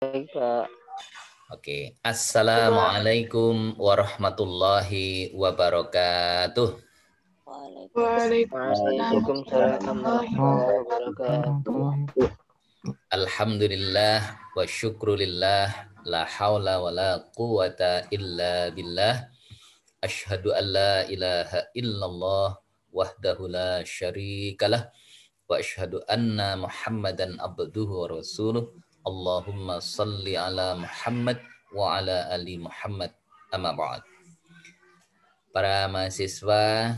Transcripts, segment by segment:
Baik, Pak. Oke, Assalamualaikum warahmatullahi wabarakatuh. Waalaikumsalam warahmatullahi wabarakatuh. Alhamdulillah wa syukrulillah la haula wa la quwata illa billah. Asyhadu an la ilaha illallah wahdahu la syarikalah wa asyhadu anna Muhammadan abduhu wa rasuluh. Allahumma salli ala Muhammad wa ala ali Muhammad, amma ba'd. Para mahasiswa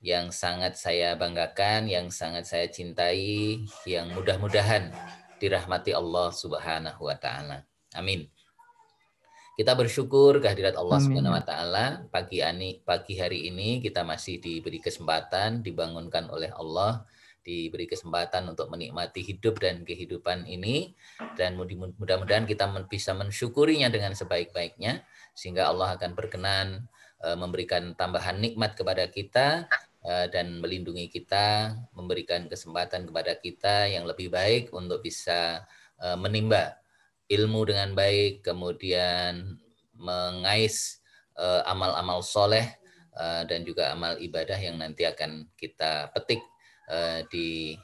yang sangat saya banggakan, yang sangat saya cintai, yang mudah-mudahan dirahmati Allah Subhanahu wa taala. Amin. Kita bersyukur kehadirat Allah Subhanahu wa taala pagi hari ini kita masih diberi kesempatan, dibangunkan oleh Allah, diberi kesempatan untuk menikmati hidup dan kehidupan ini, dan mudah-mudahan kita bisa mensyukurinya dengan sebaik-baiknya sehingga Allah akan berkenan memberikan tambahan nikmat kepada kita dan melindungi kita, memberikan kesempatan kepada kita yang lebih baik untuk bisa menimba ilmu dengan baik, kemudian mengais amal-amal soleh dan juga amal ibadah yang nanti akan kita petik di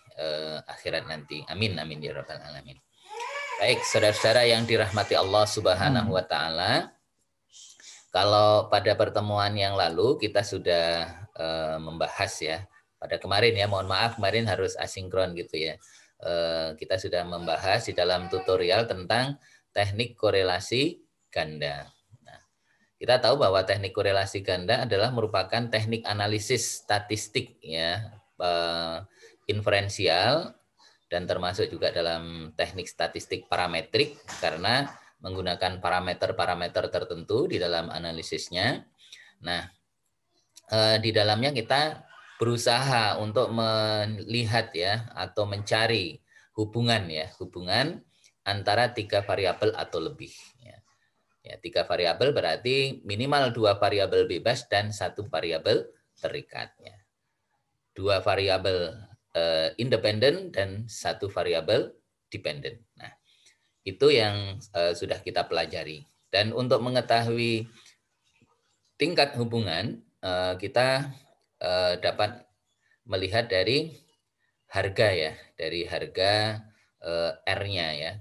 akhirat nanti. Amin, amin ya rabbal alamin. Baik, saudara-saudara yang dirahmati Allah Subhanahu wa taala. Kalau pada pertemuan yang lalu kita sudah membahas ya, pada kemarin ya, mohon maaf kemarin harus asinkron gitu ya. Kita sudah membahas di dalam tutorial tentang teknik korelasi ganda. Nah, kita tahu bahwa teknik korelasi ganda adalah merupakan teknik analisis statistik ya, inferensial, dan termasuk juga dalam teknik statistik parametrik karena menggunakan parameter-parameter tertentu di dalam analisisnya. Nah, di dalamnya kita berusaha untuk melihat ya atau mencari hubungan antara 3 variabel atau lebih ya. 3 variabel berarti minimal 2 variabel bebas dan 1 variabel terikat ya. 2 variabel independen dan 1 variabel dependen. Nah, itu yang sudah kita pelajari. Dan untuk mengetahui tingkat hubungan kita dapat melihat dari harga ya, dari harga R-nya ya.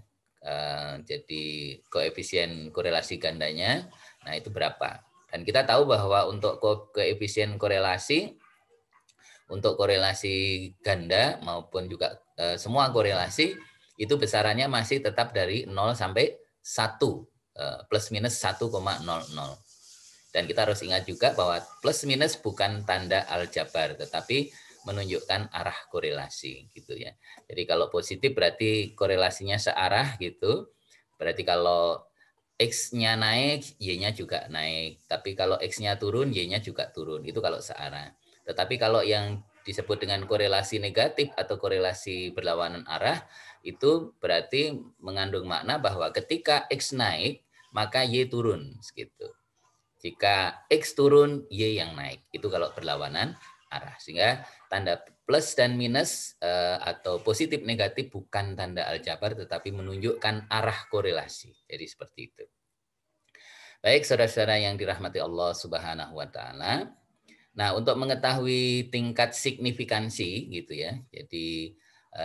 Jadi koefisien korelasi gandanya, nah itu berapa. Dan kita tahu bahwa untuk koefisien korelasi, untuk korelasi ganda maupun juga semua korelasi, itu besarannya masih tetap dari 0 sampai 1, plus minus 1,00. Dan kita harus ingat juga bahwa plus minus bukan tanda aljabar, tetapi menunjukkan arah korelasi gitu ya. Jadi kalau positif berarti korelasinya searah gitu. Berarti kalau X-nya naik, Y-nya juga naik. Tapi kalau X-nya turun, Y-nya juga turun. Itu kalau searah. Tetapi kalau yang disebut dengan korelasi negatif atau korelasi berlawanan arah, itu berarti mengandung makna bahwa ketika X naik, maka Y turun gitu. Jika X turun, Y yang naik. Itu kalau berlawanan arah. Sehingga tanda plus dan minus atau positif negatif bukan tanda aljabar, tetapi menunjukkan arah korelasi. Jadi seperti itu. Baik, saudara-saudara yang dirahmati Allah Subhanahu wa taala. Nah, untuk mengetahui tingkat signifikansi gitu ya. Jadi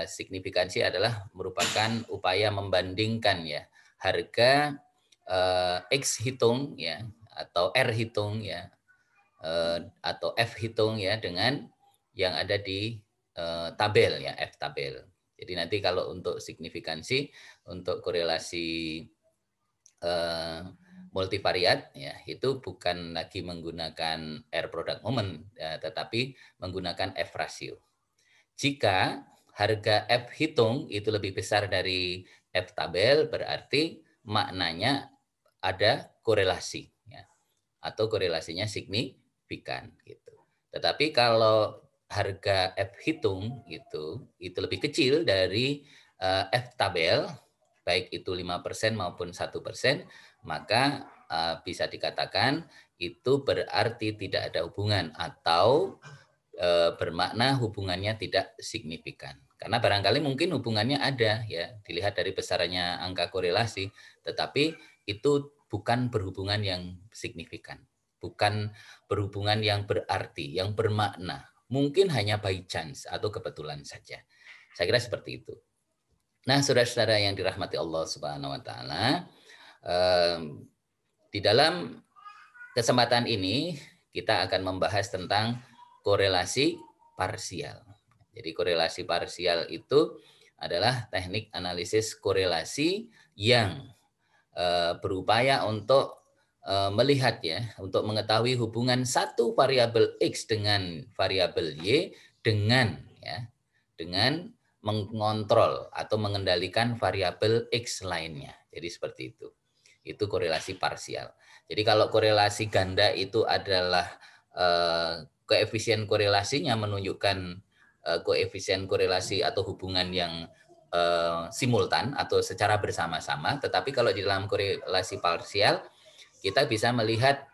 signifikansi adalah merupakan upaya membandingkan ya harga X hitung ya atau R hitung ya atau F hitung ya dengan yang ada di tabel ya, F tabel. Jadi nanti kalau untuk signifikansi untuk korelasi multivariat ya itu bukan lagi menggunakan R product moment ya, tetapi menggunakan F ratio. Jika harga F hitung itu lebih besar dari F tabel berarti maknanya ada korelasi ya, atau korelasinya signifikan gitu. Tetapi kalau harga F hitung itu lebih kecil dari F tabel, baik itu 5% maupun 1%, maka bisa dikatakan itu berarti tidak ada hubungan atau bermakna hubungannya tidak signifikan. Karena barangkali mungkin hubungannya ada ya, dilihat dari besarannya angka korelasi, tetapi itu bukan berhubungan yang signifikan, bukan berhubungan yang berarti, yang bermakna. Mungkin hanya by chance atau kebetulan saja. Saya kira seperti itu. Nah, saudara-saudara yang dirahmati Allah Subhanahu wa taala, di dalam kesempatan ini kita akan membahas tentang korelasi parsial. Jadi korelasi parsial itu adalah teknik analisis korelasi yang berupaya untuk melihat ya, untuk mengetahui hubungan satu variabel X dengan variabel Y dengan mengontrol atau mengendalikan variabel X lainnya. Jadi seperti itu. Itu korelasi parsial. Jadi kalau korelasi ganda itu adalah koefisien korelasinya menunjukkan koefisien korelasi atau hubungan yang simultan atau secara bersama-sama. Tetapi kalau di dalam korelasi parsial kita bisa melihat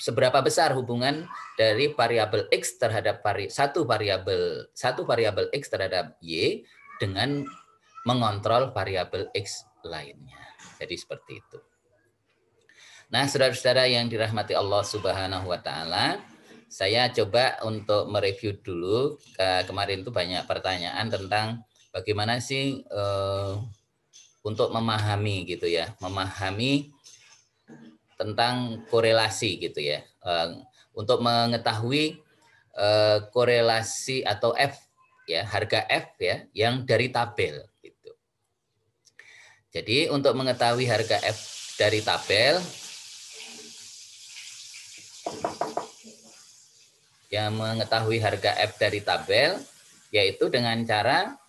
seberapa besar hubungan dari variabel X terhadap satu variabel X terhadap Y dengan mengontrol variabel X lainnya. Jadi seperti itu. Nah, saudara-saudara yang dirahmati Allah Subhanahu wa taala, saya coba untuk mereview dulu. Kemarin itu banyak pertanyaan tentang bagaimana sih untuk memahami gitu ya, memahami tentang korelasi gitu ya. Untuk mengetahui korelasi atau F ya, harga F ya yang dari tabel gitu. Jadi untuk mengetahui harga F dari tabel, yang mengetahui harga F dari tabel yaitu dengan cara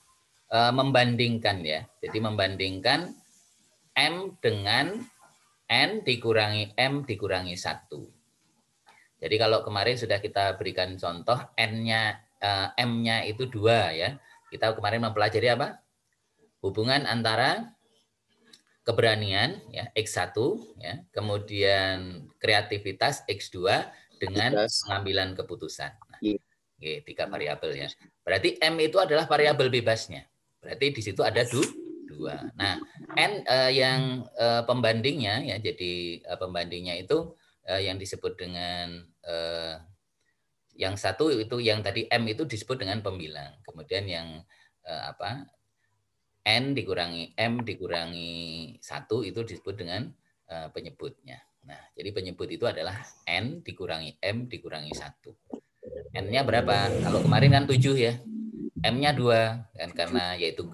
membandingkan ya. Jadi membandingkan M dengan N dikurangi M dikurangi 1. Jadi kalau kemarin sudah kita berikan contoh M-nya itu 2 ya. Kita kemarin mempelajari apa? Hubungan antara keberanian ya X1 ya, kemudian kreativitas X2 dengan pengambilan keputusan. Nah, 3 variabel ya. Berarti M itu adalah variabel bebasnya. Berarti di situ ada 2. Nah, N yang pembandingnya ya, jadi pembandingnya itu yang disebut dengan yang satu itu yang tadi M itu disebut dengan pembilang. Kemudian yang N dikurangi M dikurangi 1 itu disebut dengan penyebutnya. Nah, jadi penyebut itu adalah N dikurangi M dikurangi 1. N-nya berapa? Kalau kemarin kan 7 ya. M-nya 2 kan, karena yaitu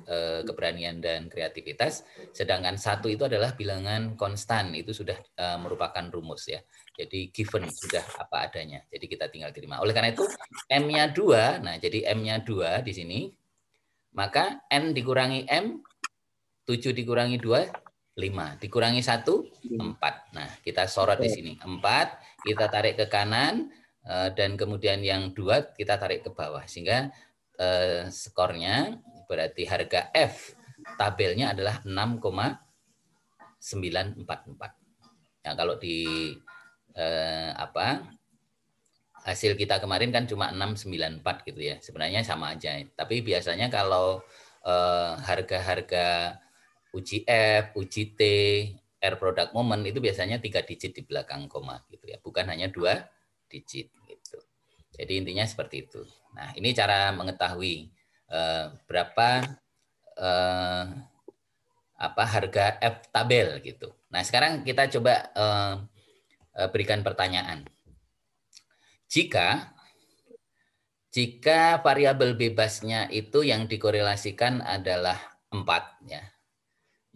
keberanian dan kreativitas. Sedangkan 1 itu adalah bilangan konstan, itu sudah merupakan rumus ya. Jadi given, sudah apa adanya. Jadi kita tinggal terima. Oleh karena itu M-nya 2, nah jadi M-nya 2 di sini. Maka N dikurangi M, 7 dikurangi 2, 5. Dikurangi 1, 4. Nah, kita sorot di sini. 4, kita tarik ke kanan, dan kemudian yang 2 kita tarik ke bawah. Sehingga skornya berarti harga F tabelnya adalah 6,944. Nah, kalau di hasil kita kemarin kan cuma 694 gitu ya. Sebenarnya sama aja. Tapi biasanya kalau harga-harga uji F, uji T, R product moment itu biasanya 3 digit di belakang koma gitu ya. Bukan hanya 2 digit gitu. Jadi intinya seperti itu. Nah, ini cara mengetahui berapa harga F tabel gitu. Nah, sekarang kita coba berikan pertanyaan. Jika variabel bebasnya itu yang dikorelasikan adalah 4 ya.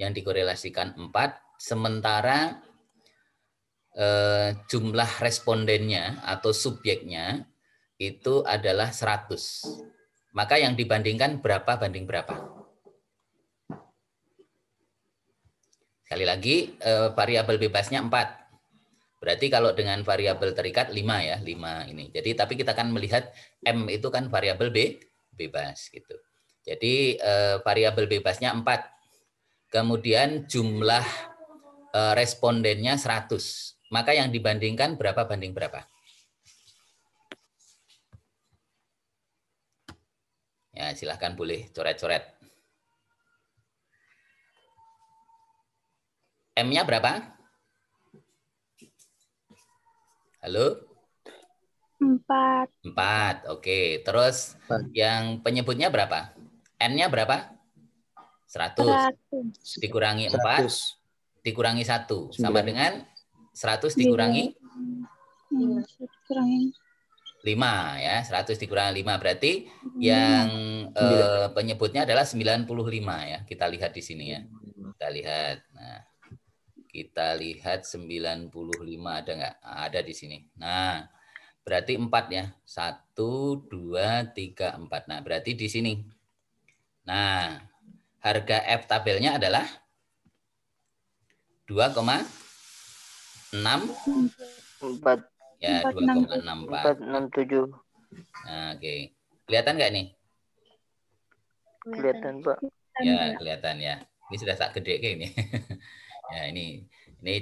Yang dikorelasikan 4, sementara jumlah respondennya atau subjeknya itu adalah 100. Maka yang dibandingkan berapa banding berapa? Sekali lagi, variabel bebasnya 4. Berarti kalau dengan variabel terikat 5 ya, 5 ini. Jadi tapi kita akan melihat M itu kan variabel bebas gitu. Jadi variabel bebasnya 4. Kemudian jumlah respondennya 100. Maka yang dibandingkan berapa banding berapa? Ya, silahkan boleh coret-coret. M-nya berapa? Halo? 4. 4. Oke. Terus yang penyebutnya berapa? N-nya berapa? 100. 100. Dikurangi 4, 100. dikurangi 1. Sama 9. dengan 100 dikurangi Kurangi 5 ya. 100 dikurangi 5 berarti 5. yang 9. penyebutnya adalah 95 ya. Kita lihat di sini ya. Kita lihat. Nah, kita lihat 95 ada nggak? Ada di sini. Nah, berarti 4 ya. 1, 2, 3, 4. Nah, berarti di sini. Nah, harga F tabelnya adalah 2,64 4. ya, 2,64. 467. Nah, oke. Kelihatan nggak nih? Kelihatan, Pak. Ya, kelihatan ya. Ini sudah tak gede kayak ini. Ya, ini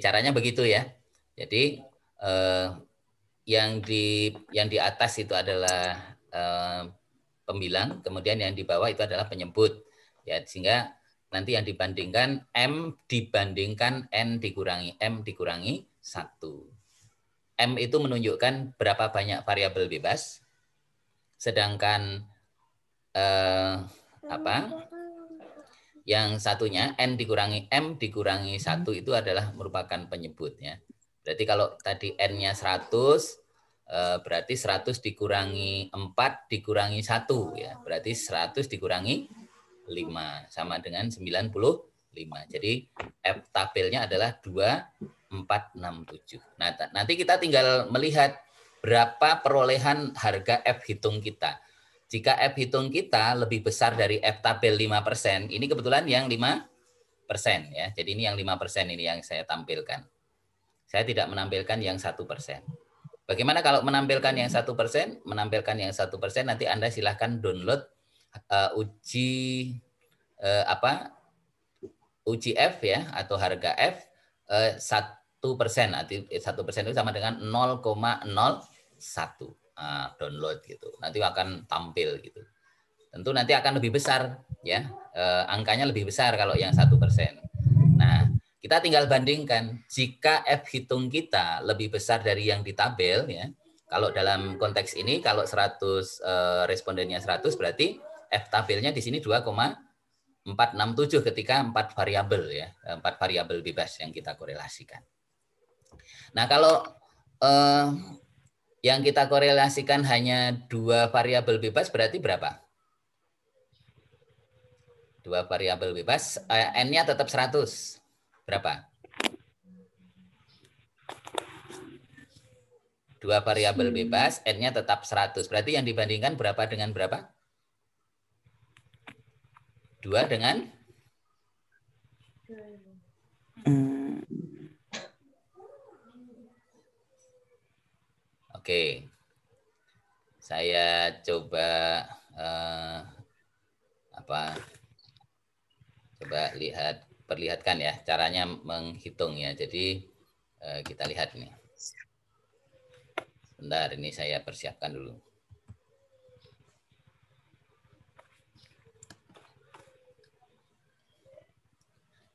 caranya begitu ya. Jadi yang di atas itu adalah pembilang, kemudian yang di bawah itu adalah penyebut. Ya, sehingga nanti yang dibandingkan M dibandingkan N dikurangi M dikurangi 1. M itu menunjukkan berapa banyak variabel bebas. Sedangkan yang satunya N dikurangi M dikurangi 1 itu adalah merupakan penyebut ya. Berarti kalau tadi N-nya 100, berarti 100 dikurangi 4 dikurangi 1 ya. Berarti 100 dikurangi 5 sama dengan 95. Jadi F tabelnya adalah 2467. Nah, nanti kita tinggal melihat berapa perolehan harga F hitung kita. Jika F hitung kita lebih besar dari F tabel 5%, ini kebetulan yang 5% ya. Jadi ini yang 5% ini yang saya tampilkan. Saya tidak menampilkan yang 1%. Bagaimana kalau menampilkan yang 1%? Menampilkan yang 1% nanti Anda silahkan download uji uji F ya atau harga F 1%. 1% itu sama dengan 0,01. Download gitu. Nanti akan tampil gitu. Tentu nanti akan lebih besar ya. Angkanya lebih besar kalau yang 1%. Nah, kita tinggal bandingkan jika F hitung kita lebih besar dari yang di tabel ya. Kalau dalam konteks ini kalau 100 respondennya 100 berarti F tabelnya di sini 2,467 ketika 4 variabel ya. 4 variabel bebas yang kita korelasikan. Nah, kalau yang kita korelasikan hanya 2 variabel bebas berarti berapa? 2 variabel bebas, N-nya tetap 100. Berapa? 2 variabel bebas, N-nya tetap 100. Berarti yang dibandingkan berapa dengan berapa? 2 dengan? Oke. Saya coba coba perlihatkan ya caranya menghitung ya. Jadi kita lihat nih. Sebentar, ini saya persiapkan dulu.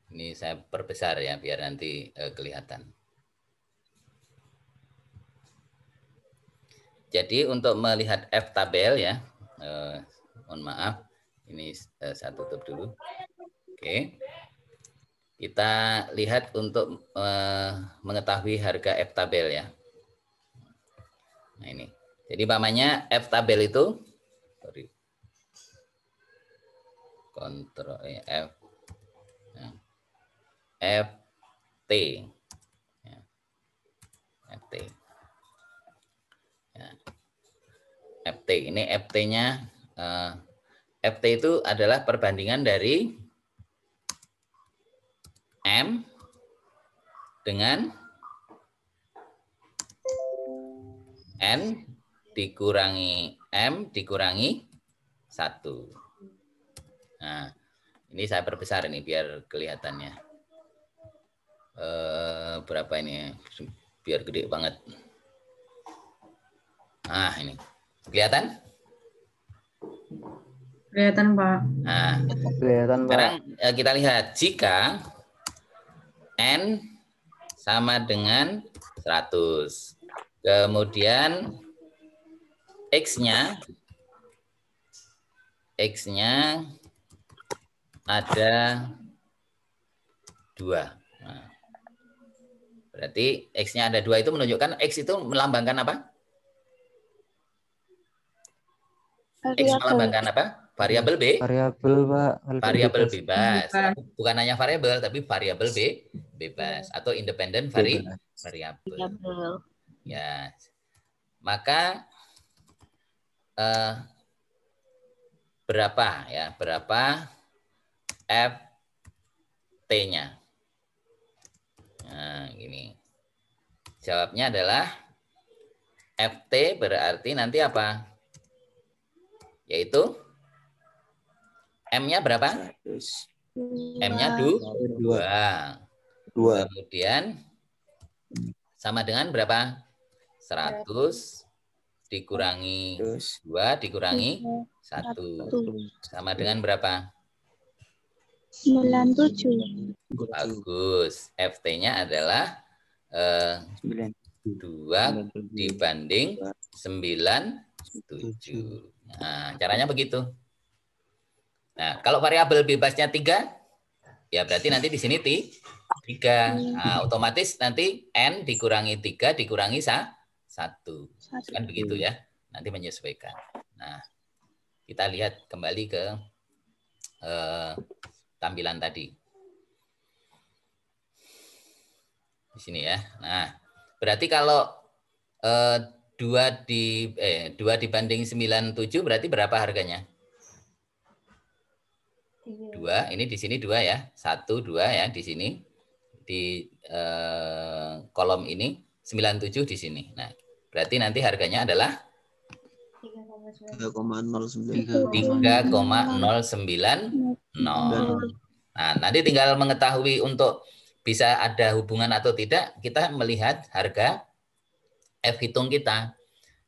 Ini saya perbesar ya biar nanti kelihatan. Jadi untuk melihat F tabel ya, mohon maaf, ini saya tutup dulu. Oke, kita lihat untuk mengetahui harga F tabel ya. Nah ini, jadi umpamanya F tabel itu, Ctrl F, FT, ya. FT. Ya. FT ini FT-nya FT itu adalah perbandingan dari M dengan N dikurangi M dikurangi 1. Nah, ini saya perbesar ini biar kelihatannya. Berapa ini? Biar gede banget. Nah, ini. Kelihatan? Kelihatan, Pak. Nah, Kelihatan, Pak. sekarang kita lihat jika N sama dengan 100. Kemudian X-nya ada 2. Nah, berarti X-nya ada 2 itu menunjukkan X itu melambangkan apa? X melambangkan apa? Variabel B? Variabel, Pak. Variabel bebas. Bebas. Bukan hanya variabel, tapi variabel bebas. Atau independen variabel. Ya. Maka berapa ya? Berapa FT-nya? Nah, gini. Jawabnya adalah FT berarti nanti apa? Yaitu M-nya berapa? M-nya 2. Kemudian sama dengan berapa? 100 dikurangi 2 dikurangi 1. Sama dengan berapa? 97. Bagus. FT-nya adalah 2 dibanding 97. Nah, caranya begitu. Nah, kalau variabel bebasnya 3, ya berarti nanti di sini 3. Nah, otomatis nanti N dikurangi 3 dikurangi 1. Kan begitu ya. Nanti menyesuaikan. Nah, kita lihat kembali ke tampilan tadi. Di sini ya. Nah, berarti kalau 2 dibanding 97 berarti berapa harganya? 2, ini di sini 2 ya. 1, 2 ya di sini. Di kolom ini 97 di sini. Nah, berarti nanti harganya adalah 3,090. Nah, nanti tinggal mengetahui untuk bisa ada hubungan atau tidak, kita melihat harga F hitung kita.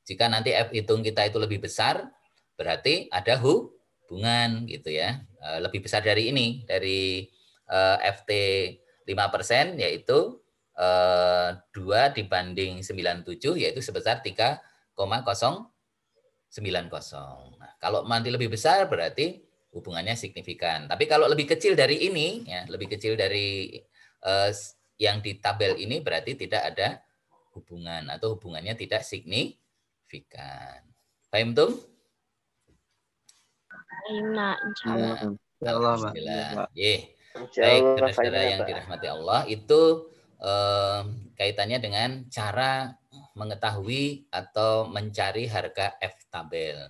Jika nanti F hitung kita itu lebih besar, berarti ada hubungan gitu ya. Lebih besar dari ini, dari FT 5%, yaitu 2 dibanding 97, yaitu sebesar 3,090. Nah, kalau nanti lebih besar berarti hubungannya signifikan. Tapi kalau lebih kecil dari ini, ya lebih kecil dari yang di tabel ini berarti tidak ada hubungan atau hubungannya tidak signifikan. Paham tuh? Alhamdulillah. Baik, saudara-saudara yang dirahmati Allah, itu kaitannya dengan cara mengetahui atau mencari harga F tabel.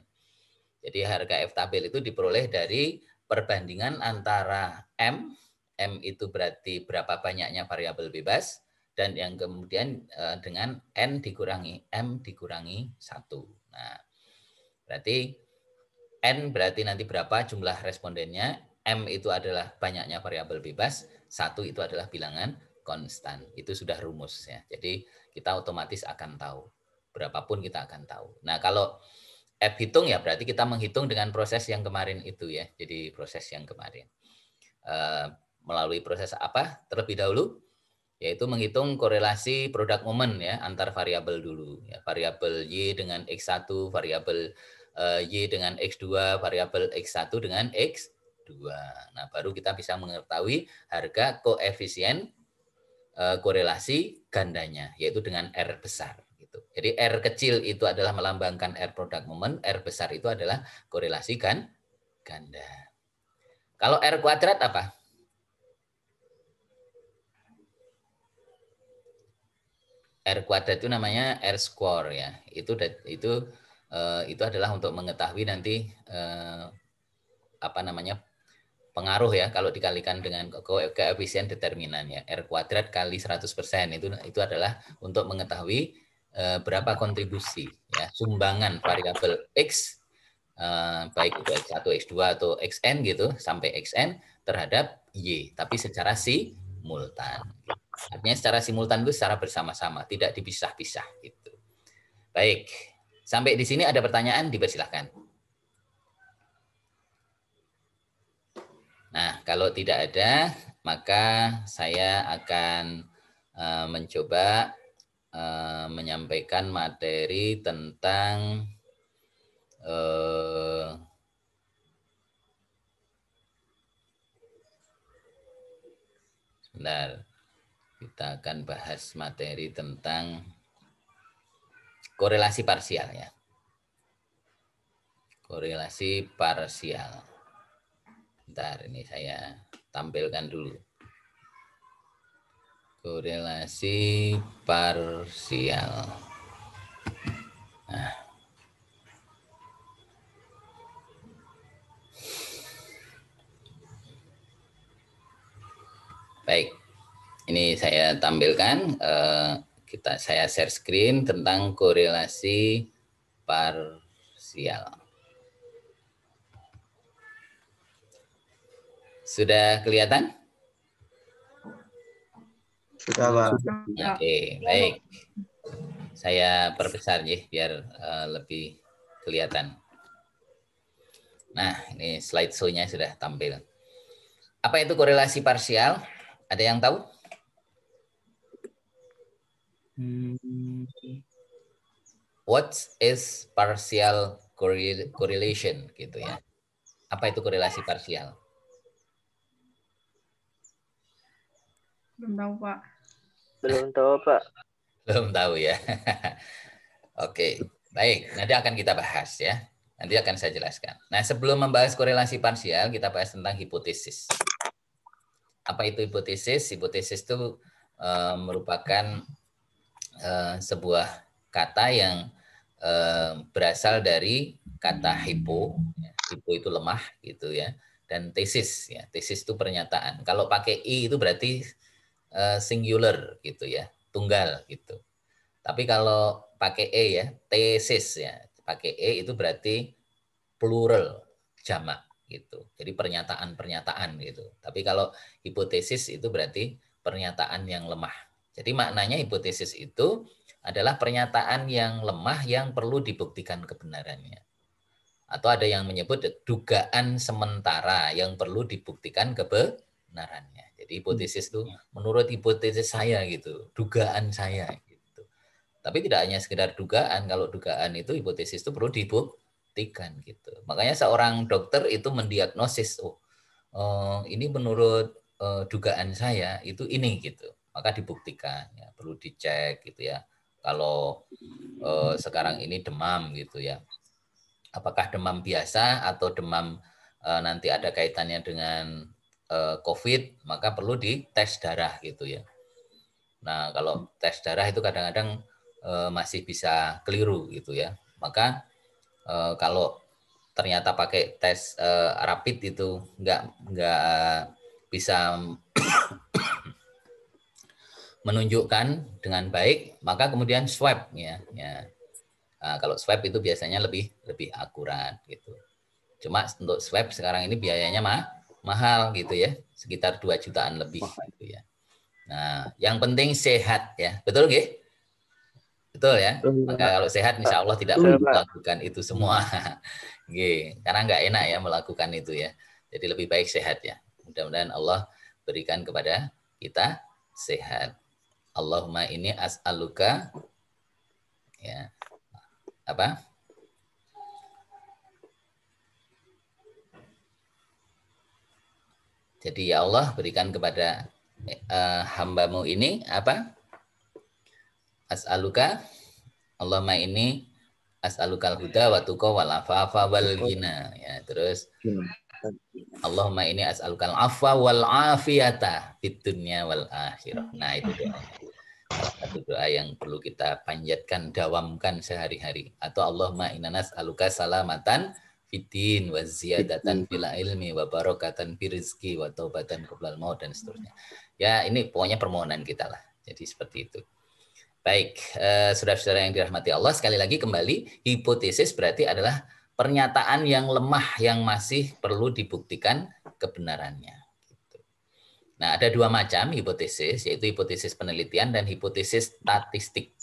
Jadi harga F tabel itu diperoleh dari perbandingan antara M itu berarti berapa banyaknya variabel bebas, dan yang kemudian dengan N dikurangi M dikurangi 1. Nah, berarti N berarti nanti berapa jumlah respondennya, M itu adalah banyaknya variabel bebas, 1 itu adalah bilangan konstan. Itu sudah rumus ya. Jadi kita otomatis akan tahu. Berapapun kita akan tahu. Nah, kalau F hitung ya berarti kita menghitung dengan proses yang kemarin itu ya. Jadi proses yang kemarin. Melalui proses apa terlebih dahulu? Yaitu menghitung korelasi produk momen ya antar variabel dulu. Ya, variabel Y dengan X1, variabel Y dengan X2, variabel X1 dengan X2. Nah, baru kita bisa mengetahui harga koefisien korelasi gandanya, yaitu dengan R besar. Gitu. Jadi R kecil itu adalah melambangkan R produk momen, R besar itu adalah korelasi ganda. Kalau R kuadrat apa? R kuadrat itu namanya R square ya. Itu adalah untuk mengetahui nanti apa namanya pengaruh ya kalau dikalikan dengan koefisien determinan ya. R kuadrat kali 100% itu adalah untuk mengetahui berapa kontribusi ya sumbangan variabel X baik itu X1, X2 atau Xn gitu sampai Xn terhadap Y tapi secara simultan. Artinya secara simultan itu secara bersama-sama, tidak dipisah-pisah gitu. Baik, sampai di sini ada pertanyaan, dipersilahkan. Nah, kalau tidak ada, maka saya akan mencoba menyampaikan materi tentang sebentar, kita akan bahas materi tentang korelasi parsial ya. Korelasi parsial. Bentar, ini saya tampilkan dulu. Korelasi parsial. Nah. Baik, ini saya tampilkan. Saya share screen tentang korelasi parsial. Sudah kelihatan? Sudah, Pak. Oke, baik. Saya perbesar ya, biar lebih kelihatan. Nah, ini slide show-nya sudah tampil. Apa itu korelasi parsial? Ada yang tahu? What is partial correlation gitu ya? Apa itu korelasi parsial? Belum tahu, Pak. Belum tahu, Pak. Belum tahu ya. Oke, baik. Nanti akan kita bahas ya. Nanti akan saya jelaskan. Nah, sebelum membahas korelasi parsial, kita bahas tentang hipotesis. Apa itu hipotesis? Hipotesis itu merupakan sebuah kata yang berasal dari kata hypo. Hypo itu lemah gitu ya. Dan tesis ya. Tesis itu pernyataan. Kalau pakai i itu berarti singular gitu ya, tunggal gitu. Tapi kalau pakai e ya, tesis ya, pakai e itu berarti plural, jamak gitu. Jadi pernyataan-pernyataan gitu. Tapi kalau hipotesis itu berarti pernyataan yang lemah. Jadi maknanya hipotesis itu adalah pernyataan yang lemah yang perlu dibuktikan kebenarannya. Atau ada yang menyebut dugaan sementara yang perlu dibuktikan kebenarannya. Jadi hipotesis itu menurut hipotesis saya gitu, dugaan saya gitu. Tapi tidak hanya sekedar dugaan, kalau dugaan itu hipotesis itu perlu dibuktikan gitu. Makanya seorang dokter itu mendiagnosis, ini menurut dugaan saya itu ini gitu. Maka dibuktikan, ya, perlu dicek gitu ya. Kalau sekarang ini demam gitu ya. Apakah demam biasa atau demam nanti ada kaitannya dengan COVID, maka perlu dites darah gitu ya. Nah, kalau tes darah itu kadang-kadang masih bisa keliru gitu ya. Maka kalau ternyata pakai tes rapid itu nggak bisa menunjukkan dengan baik, maka kemudian swab ya. Nah, kalau swab itu biasanya lebih akurat gitu. Cuma untuk swab sekarang ini biayanya mahal gitu ya, sekitar 2 jutaan lebih gitu ya. Nah, yang penting sehat ya, betul nggih? Betul ya. Maka kalau sehat, insya Allah tidak perlu melakukan itu semua. Nggih, karena nggak enak ya melakukan itu ya. Jadi lebih baik sehat ya. Mudah-mudahan Allah berikan kepada kita sehat. Allahumma ini as'aluka ya apa? Jadi ya Allah berikan kepada hambamu ini apa? As'aluka Allahumma ini as'alukal huda wa tuqa wal afafa wal ghina ya. Terus Allahumma ini as'alukal afwa wal afiyata fid dunya wal akhirah. Nah, itu doa. Satu doa yang perlu kita panjatkan, dawamkan sehari-hari. Atau Allahumma inna nas'aluka salamatan fiddin wa ziyadatan fil ilmi wa barakatan fi rizki wa taubatan qoblal maut dan seterusnya. Ya, ini pokoknya permohonan kita lah. Jadi seperti itu. Baik, saudara-saudara yang dirahmati Allah, sekali lagi kembali, hipotesis berarti adalah pernyataan yang lemah yang masih perlu dibuktikan kebenarannya. Nah, ada dua macam hipotesis, yaitu hipotesis penelitian dan hipotesis statistik.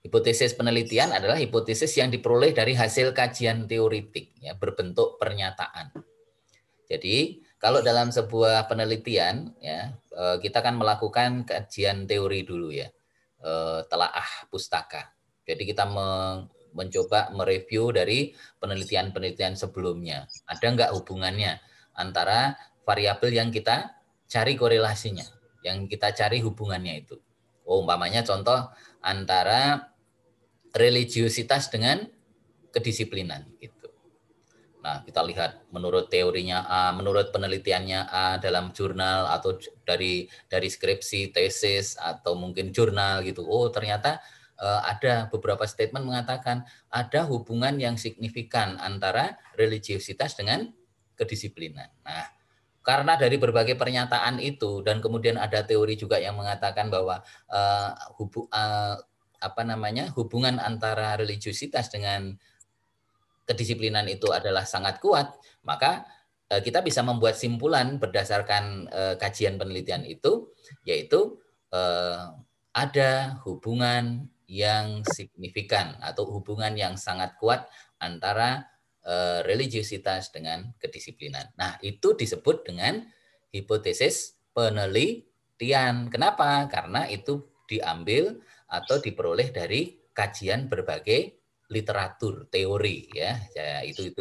Hipotesis penelitian adalah hipotesis yang diperoleh dari hasil kajian teoritik, ya, berbentuk pernyataan. Jadi, kalau dalam sebuah penelitian ya kita kan melakukan kajian teori dulu ya, telaah pustaka. Jadi kita mencoba mereview dari penelitian-penelitian sebelumnya. Ada nggak hubungannya antara variabel yang kita cari korelasinya, yang kita cari hubungannya itu. Umpamanya contoh antara religiusitas dengan kedisiplinan gitu. Nah, kita lihat menurut teorinya A, menurut penelitiannya A dalam jurnal atau dari skripsi, tesis atau mungkin jurnal gitu. Oh, ternyata ada beberapa statement mengatakan ada hubungan yang signifikan antara religiusitas dengan kedisiplinan. Nah, karena dari berbagai pernyataan itu dan kemudian ada teori juga yang mengatakan bahwa hubungan antara religiusitas dengan kedisiplinan itu adalah sangat kuat, maka kita bisa membuat simpulan berdasarkan kajian penelitian itu, yaitu ada hubungan yang signifikan atau hubungan yang sangat kuat antara religiusitas dengan kedisiplinan. Nah, itu disebut dengan hipotesis penelitian. Kenapa? Karena itu diambil atau diperoleh dari kajian berbagai literatur, teori ya, itu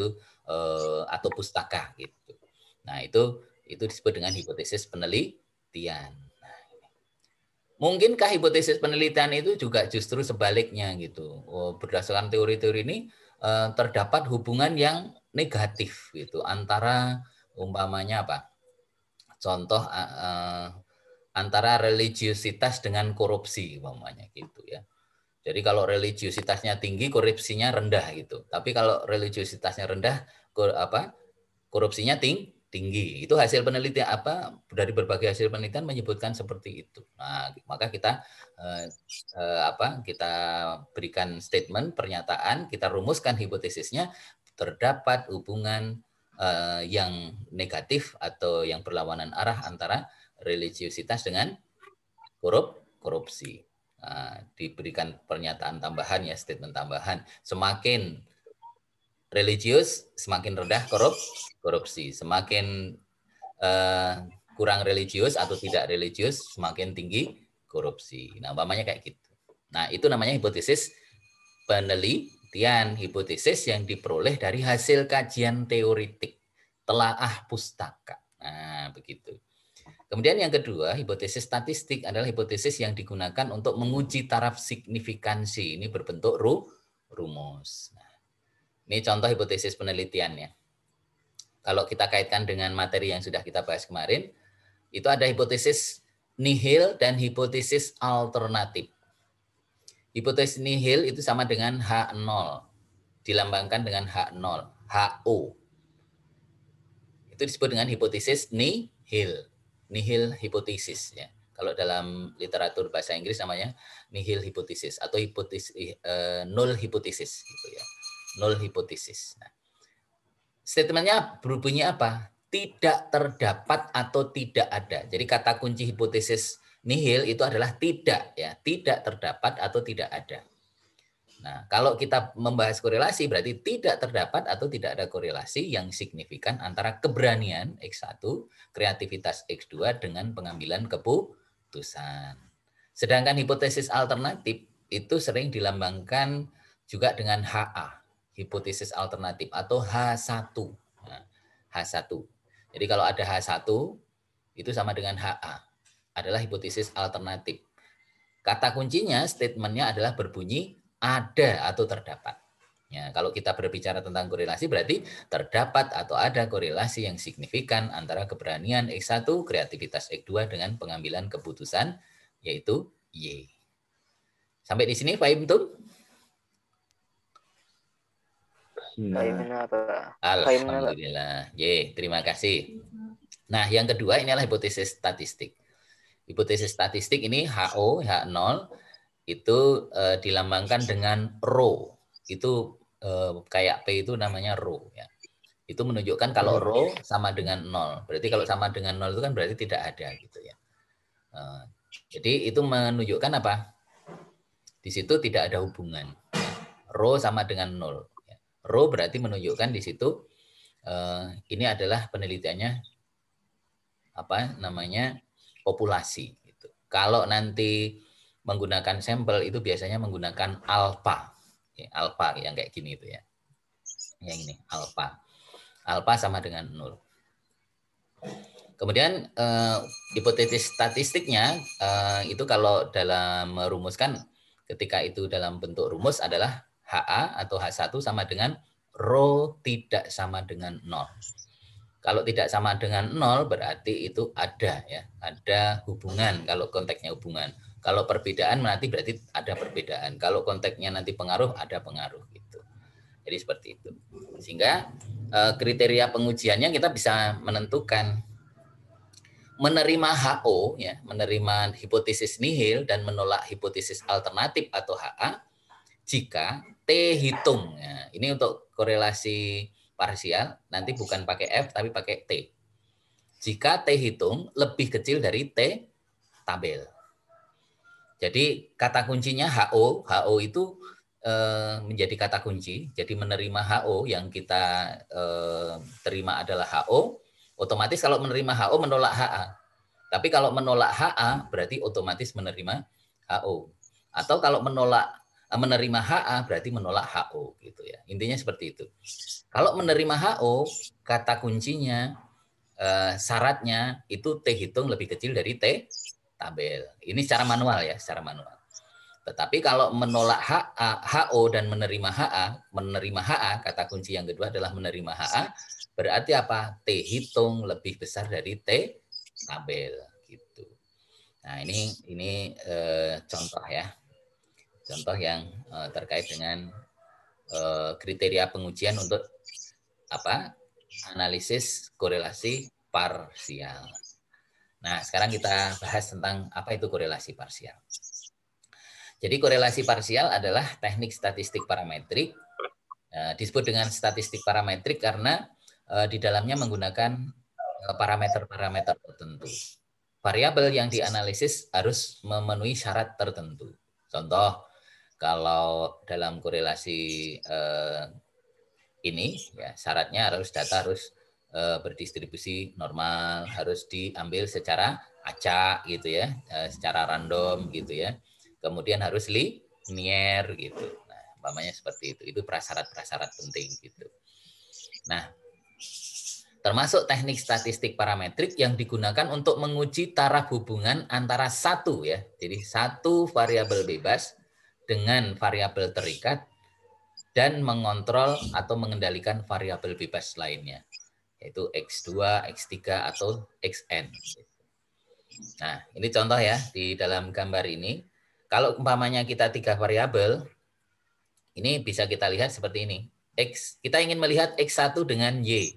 atau pustaka gitu. Nah, itu disebut dengan hipotesis penelitian. Nah, mungkinkah hipotesis penelitian itu juga justru sebaliknya gitu. Berdasarkan teori-teori ini terdapat hubungan yang negatif gitu antara umpamanya apa? Contoh antara religiusitas dengan korupsi umpamanya gitu ya. Jadi kalau religiusitasnya tinggi, korupsinya rendah gitu. Tapi kalau religiusitasnya rendah, korupsinya tinggi. Itu hasil penelitian dari berbagai hasil penelitian menyebutkan seperti itu. Nah, maka kita kita berikan statement, pernyataan, kita rumuskan hipotesisnya, terdapat hubungan yang negatif atau yang berlawanan arah antara religiusitas dengan korupsi. Nah, diberikan pernyataan tambahan ya, statement tambahan. Semakin religius, semakin rendah korupsi. Semakin kurang religius atau tidak religius, semakin tinggi korupsi. Nah, umpamanya kayak gitu. Nah, itu namanya hipotesis penelitian. Hipotesis yang diperoleh dari hasil kajian teoritik, telaah pustaka. Nah, begitu. Kemudian yang kedua, hipotesis statistik adalah hipotesis yang digunakan untuk menguji taraf signifikansi. Ini berbentuk rumus. Nah, ini contoh hipotesis penelitiannya. Kalau kita kaitkan dengan materi yang sudah kita bahas kemarin, itu ada hipotesis nihil dan hipotesis alternatif. Hipotesis nihil itu sama dengan H0, dilambangkan dengan H0, HO. Itu disebut dengan hipotesis nihil. Nihil hipotesis ya. Kalau dalam literatur bahasa Inggris namanya nihil hipotesis atau null hipotesis gitu ya. Null hipotesis. Nah, statementnya berbunyi apa? Tidak terdapat atau tidak ada. Jadi kata kunci hipotesis nihil itu adalah tidak ya, tidak terdapat atau tidak ada. Nah, kalau kita membahas korelasi berarti tidak terdapat atau tidak ada korelasi yang signifikan antara keberanian X1, kreativitas X2 dengan pengambilan keputusan. Sedangkan hipotesis alternatif itu sering dilambangkan juga dengan HA, hipotesis alternatif atau H1. Nah, H1. Jadi kalau ada H1 itu sama dengan HA, adalah hipotesis alternatif. Kata kuncinya, statementnya adalah berbunyi ada atau terdapat. Ya, kalau kita berbicara tentang korelasi berarti terdapat atau ada korelasi yang signifikan antara keberanian X1, kreativitas X2 dengan pengambilan keputusan yaitu Y. Sampai di sini paham tuh? Alhamdulillah. Y, terima kasih. Nah, yang kedua ini adalah hipotesis statistik. Hipotesis statistik ini HO, H0 itu dilambangkan dengan rho. Itu kayak P itu namanya rho ya. Itu menunjukkan kalau rho sama dengan 0. Berarti kalau sama dengan 0 itu kan berarti tidak ada gitu ya. Jadi itu menunjukkan apa? Di situ tidak ada hubungan. Rho sama dengan 0. Rho berarti menunjukkan di situ ini adalah penelitiannya populasi. Gitu. Kalau nanti menggunakan sampel itu biasanya menggunakan alpha, alpha yang kayak gini itu ya, yang ini alpha, alpha sama dengan 0. Kemudian hipotesis statistiknya itu kalau dalam merumuskan ketika itu dalam bentuk rumus adalah HA atau H1 sama dengan rho tidak sama dengan 0. Kalau tidak sama dengan 0 berarti itu ada ya, ada hubungan kalau konteksnya hubungan. Kalau perbedaan berarti ada perbedaan. Kalau konteksnya nanti pengaruh ada pengaruh gitu. Jadi seperti itu. Sehingga kriteria pengujiannya kita bisa menentukan menerima HO ya, menerima hipotesis nihil dan menolak hipotesis alternatif atau HA jika T hitung. Ya, ini untuk korelasi parsial, nanti bukan pakai F tapi pakai T. Jika T hitung lebih kecil dari T tabel. Jadi kata kuncinya HO, HO itu menjadi kata kunci. Jadi menerima HO yang kita terima adalah HO, otomatis kalau menerima HO menolak HA. Tapi kalau menolak HA berarti otomatis menerima HO. Atau kalau menerima HA berarti menolak HO gitu ya. Intinya seperti itu. Kalau menerima HO, kata kuncinya syaratnya itu T hitung lebih kecil dari T tabel. Ini secara manual ya, secara manual. Tetapi kalau menolak HO dan menerima HA, kata kunci yang kedua adalah menerima HA, berarti apa? T hitung lebih besar dari T tabel gitu. Nah, ini contoh ya. Contoh yang terkait dengan kriteria pengujian untuk analisis korelasi parsial. Nah, sekarang kita bahas tentang apa itu korelasi parsial. Jadi korelasi parsial adalah teknik statistik parametrik. Disebut dengan statistik parametrik karena di dalamnya menggunakan parameter-parameter tertentu. Variabel yang dianalisis harus memenuhi syarat tertentu. Contoh, kalau dalam korelasi ini, ya syaratnya data harus berdistribusi normal, harus diambil secara acak gitu ya, secara random gitu ya. Kemudian harus linear gitu. Nah, umpamanya seperti itu. Itu prasyarat-prasyarat penting gitu. Nah, termasuk teknik statistik parametrik yang digunakan untuk menguji taraf hubungan antara satu ya. Jadi satu variabel bebas dengan variabel terikat dan mengontrol atau mengendalikan variabel bebas lainnya, yaitu X2, X3 atau Xn. Nah, ini contoh ya di dalam gambar ini. Kalau umpamanya kita 3 variabel, ini bisa kita lihat seperti ini. Kita ingin melihat X1 dengan Y.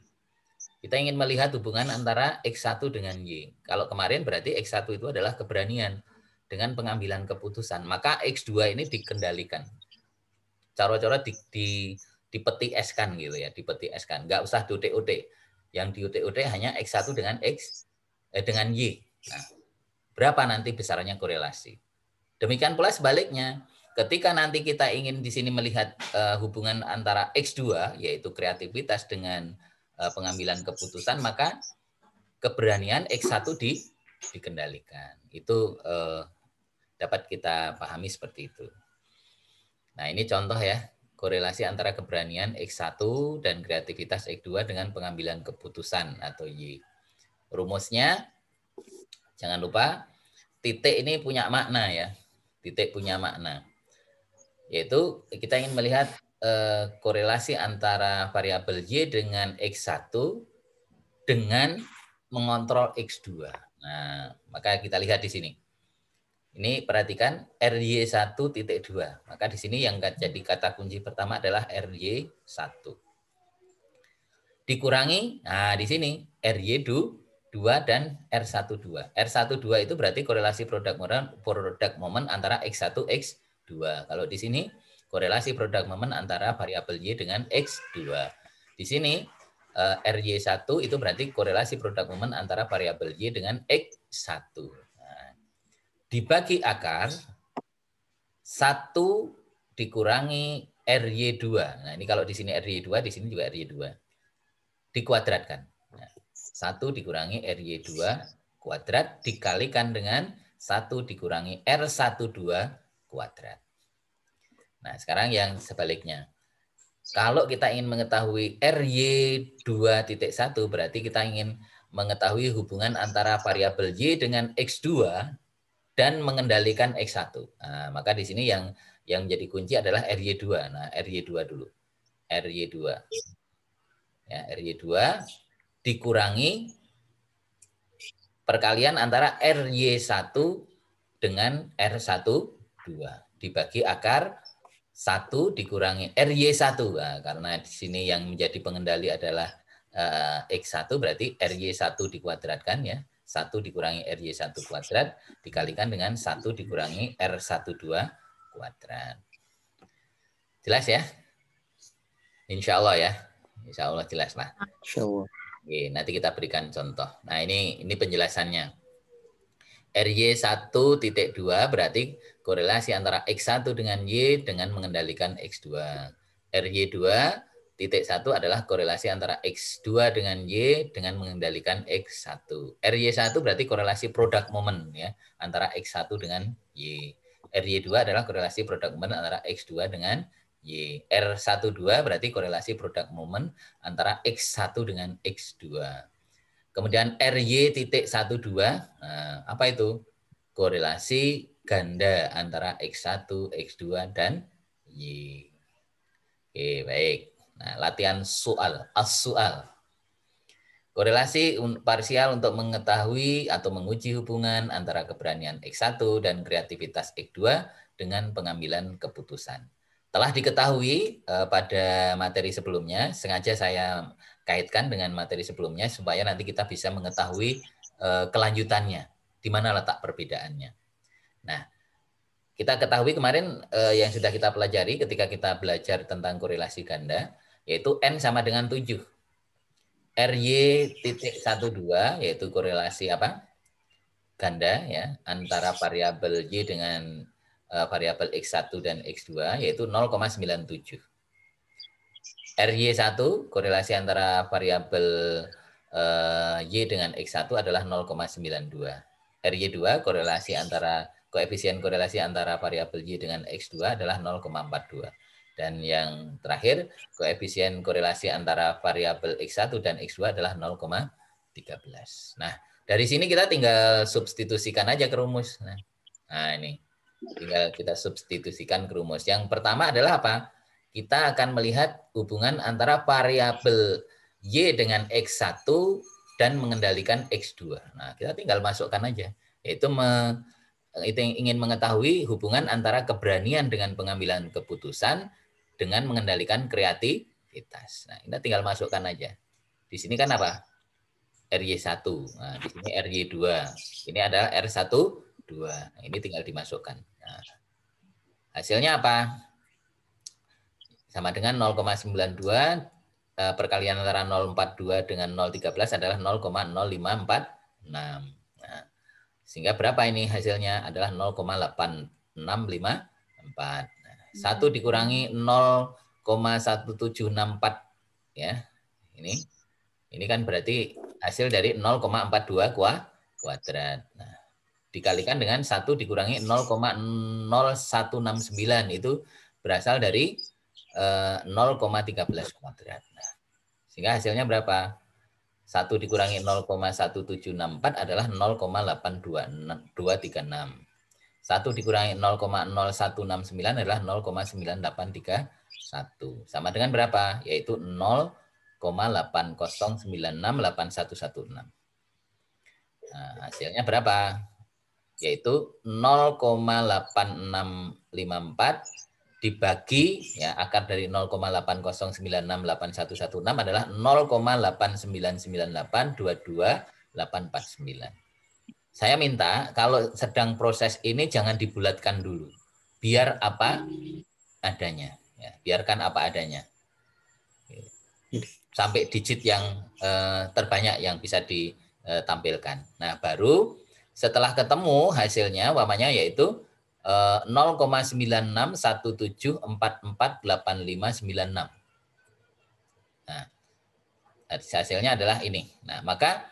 Kita ingin melihat hubungan antara X1 dengan Y. Kalau kemarin berarti X1 itu adalah keberanian dengan pengambilan keputusan. Maka X2 ini dikendalikan. Cara-cara dipeti eskan gitu ya, dipeti eskan. Nggak usah diutik-utik. Yang diutik-utik hanya X1 dengan dengan Y. Nah, berapa nanti besarannya korelasi. Demikian pula sebaliknya, ketika nanti kita ingin di sini melihat hubungan antara X2, yaitu kreativitas dengan pengambilan keputusan, maka keberanian X1 dikendalikan. Itu dapat kita pahami seperti itu. Nah, ini contoh ya, korelasi antara keberanian X1 dan kreativitas X2 dengan pengambilan keputusan atau Y. Rumusnya, jangan lupa, titik ini punya makna ya. Titik punya makna. Yaitu kita ingin melihat korelasi antara variabel Y dengan X1 dengan mengontrol X2. Nah, maka kita lihat di sini. Ini perhatikan RY1.2. Maka di sini yang jadi kata kunci pertama adalah RY1. Dikurangi, nah di sini RY2 dan R12. R12 itu berarti korelasi produk momen antara X1, X2. Kalau di sini korelasi produk momen antara variabel Y dengan X2. Di sini RY1 itu berarti korelasi produk momen antara variabel Y dengan X1. Dibagi akar 1 dikurangi RY2. Nah, ini kalau di sini RY2, di sini juga RY2. Dikuadratkan. Nah, 1 dikurangi RY2 kuadrat dikalikan dengan 1 dikurangi R12 kuadrat. Nah, sekarang yang sebaliknya. Kalau kita ingin mengetahui RY2.1, berarti kita ingin mengetahui hubungan antara variabel Y dengan X2 dan mengendalikan X1. Nah, maka di sini yang menjadi kunci adalah RY2. Nah, RY2 dulu. RY2. Ya, RY2 dikurangi perkalian antara RY1 dengan R12 dibagi akar 1 dikurangi RY1. Nah, karena di sini yang menjadi pengendali adalah X1, berarti RY1 dikuadratkan ya. 1 dikurangi RY1 kuadrat dikalikan dengan 1 dikurangi R12 kuadrat. Jelas ya? Insya Allah ya. Insya Allah jelas lah. Insya Allah. Oke, nanti kita berikan contoh. Nah, ini penjelasannya. RY1.2 berarti korelasi antara X1 dengan Y dengan mengendalikan X2. RY2.1 adalah korelasi antara X2 dengan Y dengan mengendalikan X1. RY1 berarti korelasi produk momen ya antara X1 dengan Y. RY2 adalah korelasi produk momen antara X2 dengan Y. R12 berarti korelasi produk momen antara X1 dengan X2. Kemudian RY.12, nah, apa itu? Korelasi ganda antara X1, X2, dan Y. Oke, baik. Nah, latihan soal, as-soal. Korelasi parsial untuk mengetahui atau menguji hubungan antara keberanian X1 dan kreativitas X2 dengan pengambilan keputusan. Telah diketahui pada materi sebelumnya, sengaja saya kaitkan dengan materi sebelumnya supaya nanti kita bisa mengetahui kelanjutannya, di mana letak perbedaannya. Nah, kita ketahui kemarin yang sudah kita pelajari ketika kita belajar tentang korelasi ganda, yaitu N sama dengan 7. RY.12 yaitu korelasi apa? Ganda ya, antara variabel Y dengan variabel X1 dan X2 yaitu 0,97. RY1 korelasi antara variabel Y dengan X1 adalah 0,92. RY2 korelasi antara koefisien korelasi antara variabel Y dengan X2 adalah 0,42. Dan yang terakhir koefisien korelasi antara variabel X1 dan X2 adalah 0,13. Nah, dari sini kita tinggal substitusikan aja ke rumus. Nah, ini tinggal kita substitusikan ke rumus. Yang pertama adalah apa? Kita akan melihat hubungan antara variabel Y dengan X1 dan mengendalikan X2. Nah, kita tinggal masukkan aja. Yaitu ingin mengetahui hubungan antara keberanian dengan pengambilan keputusan dengan mengendalikan kreativitas. Nah, kita tinggal masukkan aja. Di sini kan apa? RY1. Nah, di sini RY2. Ini adalah R12. Nah, ini tinggal dimasukkan. Nah, hasilnya apa? Sama dengan 0,92 perkalian antara 0,42 dengan 0,13 adalah 0,0546. Nah, sehingga berapa ini hasilnya? Adalah 0,8654. Nah, 1 dikurangi 0,1764 ya. Ini kan berarti hasil dari 0,42 kuadrat. Nah, dikalikan dengan 1 dikurangi 0,0169 itu berasal dari 0,13 kuadrat. Nah, sehingga hasilnya berapa? 1 dikurangi 0,1764 adalah 0,82236. 1 dikurangi 0,0169 adalah 0,9831. Sama dengan berapa? Yaitu 0,80968116. Nah, hasilnya berapa? Yaitu 0,8654 dibagi ya akar dari 0,80968116 adalah 0,8998224849. Saya minta kalau sedang proses ini jangan dibulatkan dulu. Biar apa adanya. Ya, biarkan apa adanya. Sampai digit yang terbanyak yang bisa ditampilkan. Nah, baru setelah ketemu hasilnya, umpamanya yaitu 0,9617448596. Nah, hasilnya adalah ini. Nah, maka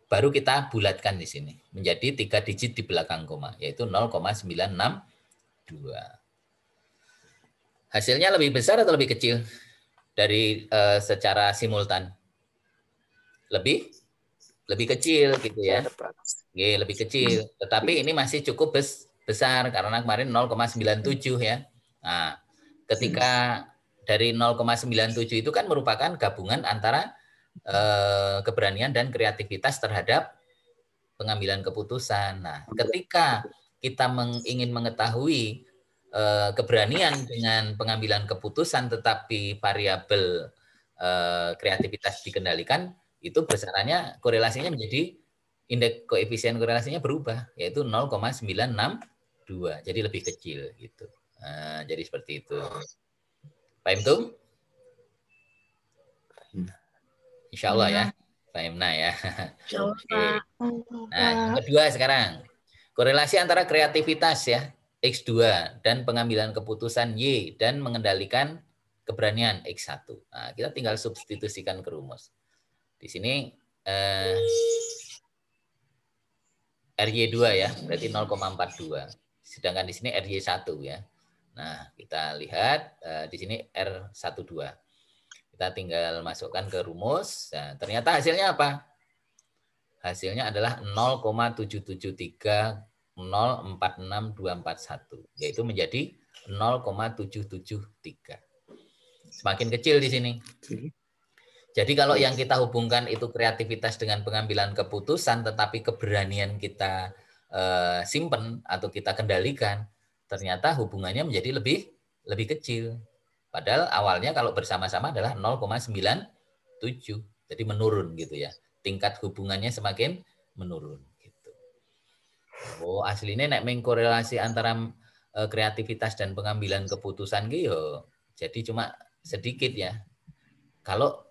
baru kita bulatkan di sini menjadi 3 digit di belakang koma, yaitu 0,962. Hasilnya lebih besar atau lebih kecil dari secara simultan? Lebih kecil gitu ya. Oke, lebih kecil. Tetapi ini masih cukup besar karena kemarin 0,97 ya. Nah, ketika dari 0,97 itu kan merupakan gabungan antara keberanian dan kreativitas terhadap pengambilan keputusan. Nah, ketika kita ingin mengetahui keberanian dengan pengambilan keputusan tetapi variabel kreativitas dikendalikan, itu besarannya korelasinya menjadi indeks koefisien korelasinya berubah, yaitu 0,962. Jadi lebih kecil gitu. Nah, jadi seperti itu. Paham tuh? Insya Allah ya. Paham ya. Oke. Nah, yang kedua sekarang. Korelasi antara kreativitas ya, X2, dan pengambilan keputusan Y, dan mengendalikan keberanian X1. Nah, kita tinggal substitusikan ke rumus. Di sini RY2 ya, berarti 0,42. Sedangkan di sini RY1 ya. Nah, kita lihat di sini R12. Kita tinggal masukkan ke rumus. Nah, ternyata hasilnya apa? Hasilnya adalah 0,773046241, yaitu menjadi 0,773. Semakin kecil di sini. Jadi kalau yang kita hubungkan itu kreativitas dengan pengambilan keputusan, tetapi keberanian kita simpen atau kita kendalikan, ternyata hubungannya menjadi lebih kecil. Padahal awalnya kalau bersama-sama adalah 0,97, jadi menurun gitu ya. Tingkat hubungannya semakin menurun. Gitu. Oh, aslinya nek mengkorelasi antara kreativitas dan pengambilan keputusan gitu, jadi cuma sedikit ya. Kalau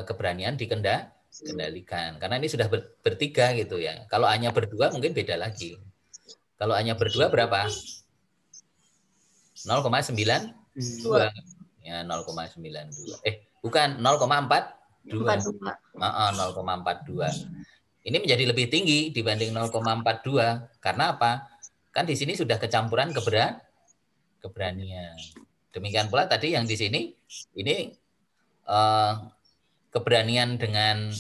keberanian dikendalikan, karena ini sudah bertiga gitu ya. Kalau hanya berdua mungkin beda lagi. Kalau hanya berdua berapa? 0,92. Ya, 0,92. Bukan 0,42. 0,42. Ini menjadi lebih tinggi dibanding 0,42. Karena apa? Kan di sini sudah kecampuran keberanian. Demikian pula tadi yang di sini ini keberanian dengan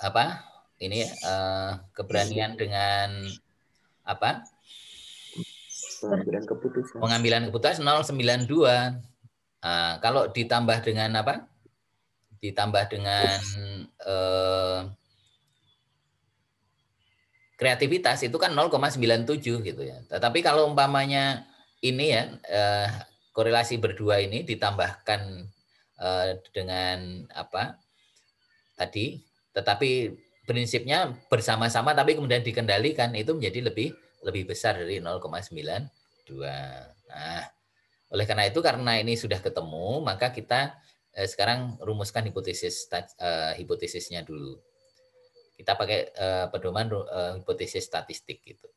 apa? Ini keberanian dengan apa? Pengambilan keputusan 0,92. Nah, kalau ditambah dengan apa? Ditambah dengan kreativitas itu kan 0,97 gitu ya. Tetapi kalau umpamanya ini ya korelasi berdua ini ditambahkan dengan apa tadi, tetapi prinsipnya bersama-sama tapi kemudian dikendalikan, itu menjadi lebih besar dari 0,92. Nah, oleh karena itu, karena ini sudah ketemu, maka kita sekarang rumuskan hipotesisnya dulu. Kita pakai pedoman hipotesis statistik gitu.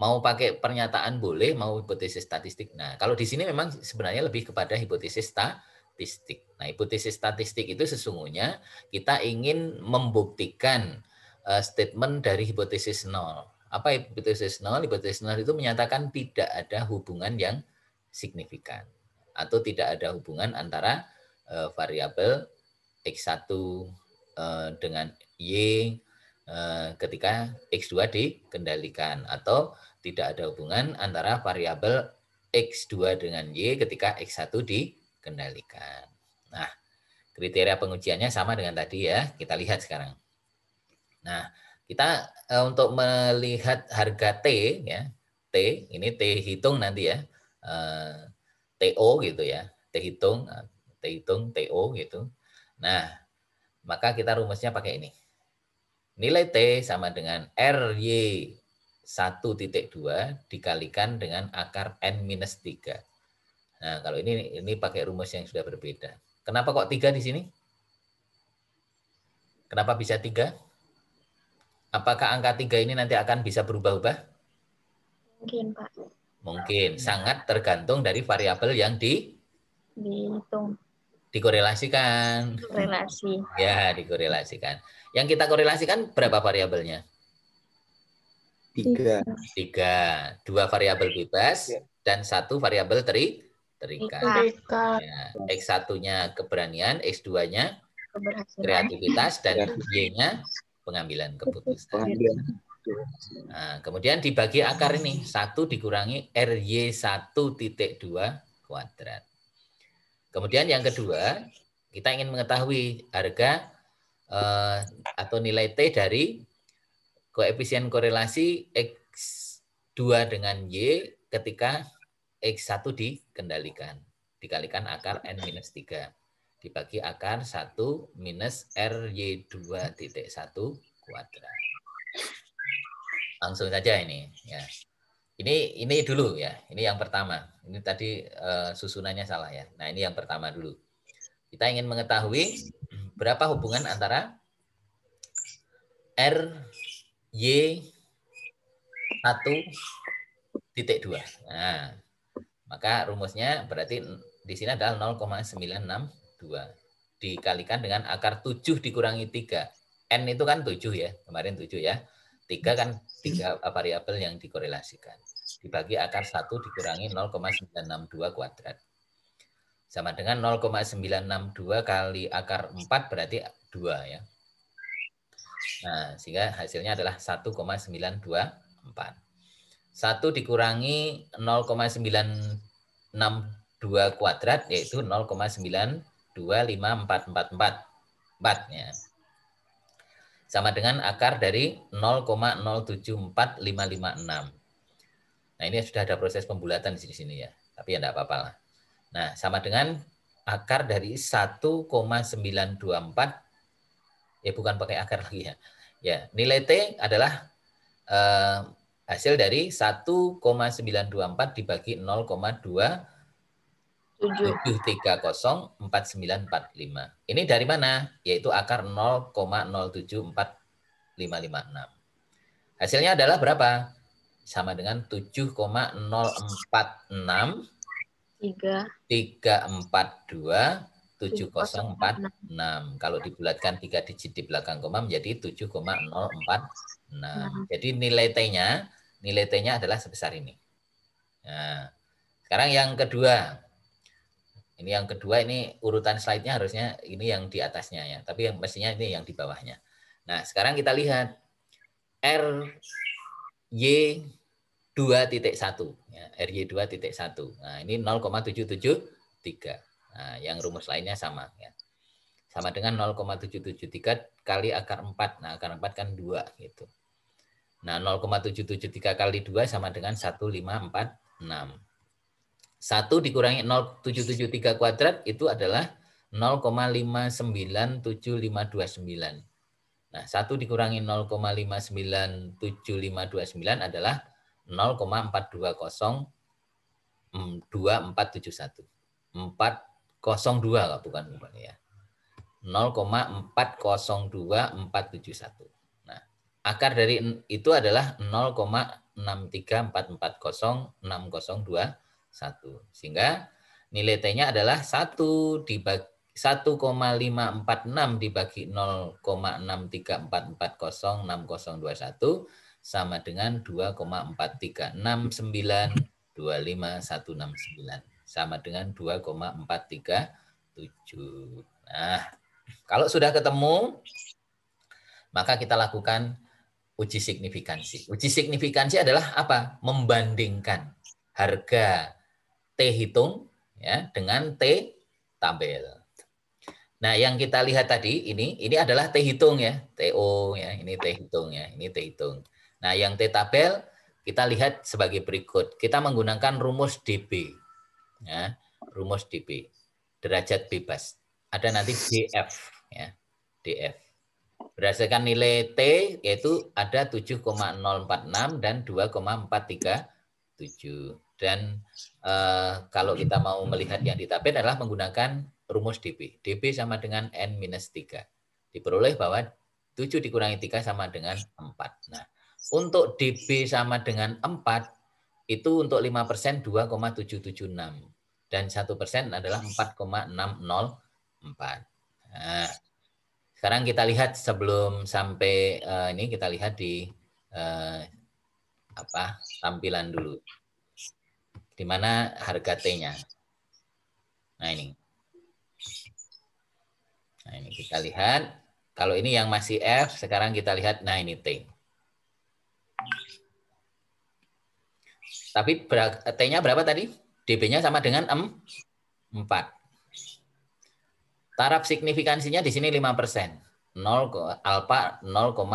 Mau pakai pernyataan boleh, mau hipotesis statistik. Nah, kalau di sini memang sebenarnya lebih kepada hipotesis statistik. Nah, hipotesis statistik itu sesungguhnya kita ingin membuktikan statement dari hipotesis nol. Apa hipotesis nol? Hipotesis nol itu menyatakan tidak ada hubungan yang signifikan atau tidak ada hubungan antara variabel X1 dengan Y ketika X2 dikendalikan, atau tidak ada hubungan antara variabel X2 dengan Y ketika X1 dikendalikan. Nah, kriteria pengujiannya sama dengan tadi ya, kita lihat sekarang. Nah, kita untuk melihat harga T ya, T ini T hitung nanti ya, TO gitu ya, T hitung, TO gitu. Nah, maka kita rumusnya pakai ini. Nilai T sama dengan RY 1,2 dikalikan dengan akar N-3. Nah, kalau ini pakai rumus yang sudah berbeda. Kenapa kok 3 di sini? Kenapa bisa 3? Apakah angka 3 ini nanti akan bisa berubah-ubah? Mungkin, Pak. Mungkin. Sangat tergantung dari variabel yang dihitung. Dikorelasikan. Relasi. Ya, dikorelasikan. Yang kita korelasikan berapa variabelnya? 3. 3. 2 variabel bebas dan 1 variabel terikat. Ya, X1-nya keberanian, X2-nya Keberhasilan. kreativitas, dan Y-nya pengambilan keputusan. Nah, kemudian dibagi akar ini, 1 dikurangi RY1.2 kuadrat. Kemudian yang kedua, kita ingin mengetahui harga atau nilai T dari koefisien korelasi X2 dengan Y ketika X1 dikendalikan. Dikalikan akar N-3. Dibagi akar 1 minus RY2.1 kuadrat. Langsung saja ini. Ya. Ini dulu ya. Ini yang pertama. Ini tadi susunannya salah ya. Nah ini yang pertama dulu. Kita ingin mengetahui berapa hubungan antara RY1.2. Nah, maka rumusnya berarti di sini adalah 0,962 dikalikan dengan akar 7 dikurangi 3. N itu kan 7 ya, kemarin 7 ya. 3 kan 3 variabel yang dikorelasikan. Dibagi akar 1 dikurangi 0,962 kuadrat. Sama dengan 0,962 kali akar 4 berarti 2 ya. Nah, sehingga hasilnya adalah 1,924. 1 dikurangi 0,962 kuadrat yaitu 0,925444 ya. Sama dengan akar dari 0,074556. Nah, ini sudah ada proses pembulatan di sini ya. Tapi ya enggak apa-apa lah. Nah, sama dengan akar dari 1,924 ya, bukan pakai akar lagi ya. Ya, nilai T adalah hasil dari 1,924 dibagi 0,27304945. Ini dari mana? Yaitu akar 0,074556. Hasilnya adalah berapa? Sama dengan 7,046 342 7046. Kalau dibulatkan 3 digit di belakang koma menjadi 7,046. Jadi nilai T-nya adalah sebesar ini. Nah, sekarang yang kedua. Ini yang kedua, ini urutan slide-nya harusnya ini yang di atasnya ya, tapi yang mestinya ini yang di bawahnya. Nah, sekarang kita lihat RY2.1 ya, RY2.1. Nah, ini 0,773. Nah, yang rumus lainnya sama ya. Sama dengan 0,773 kali akar 4. Nah, akar 4 kan 2 gitu. Nah, 0,773 kali 2 sama dengan 1546. 1 dikurangi 0,773 kuadrat itu adalah 0,597529. Nah, 1 dikurangi 0,597529 adalah 0,4202471. 402 bukan ya. 0,4022471. Nah, akar dari itu adalah 0,634406021. Sehingga nilai T-nya adalah 1,546 dibagi 0,634406021 sama dengan 2,436925169 sama dengan 2,437. Nah, kalau sudah ketemu, maka kita lakukan uji signifikansi. Uji signifikansi adalah apa? Membandingkan harga T hitung ya dengan T tabel. Nah, yang kita lihat tadi ini adalah T hitung ya, TO ya, ini T hitung ya, ini T hitung. Nah, yang T tabel kita lihat sebagai berikut. Kita menggunakan rumus DB. Ya, rumus DB. Derajat bebas. Ada nanti DF ya. DF. Berdasarkan nilai T yaitu ada 7,046 dan 2,437. Dan kalau kita mau melihat yang di tabel adalah menggunakan rumus DB. DB sama dengan N-3. Diperoleh bahwa 7 dikurangi 3 sama dengan 4. Nah, untuk DB sama dengan 4, itu untuk 5% 2,776. Dan 1% adalah 4,603. Nah, sekarang kita lihat sebelum sampai ini kita lihat di tampilan dulu. Di mana harga T-nya. Nah, ini. Nah, ini kita lihat. Kalau ini yang masih F, sekarang kita lihat, nah ini T. Tapi T-nya berapa tadi? DB-nya sama dengan 4. Taraf signifikansinya di sini 5%. Alfa 0,05.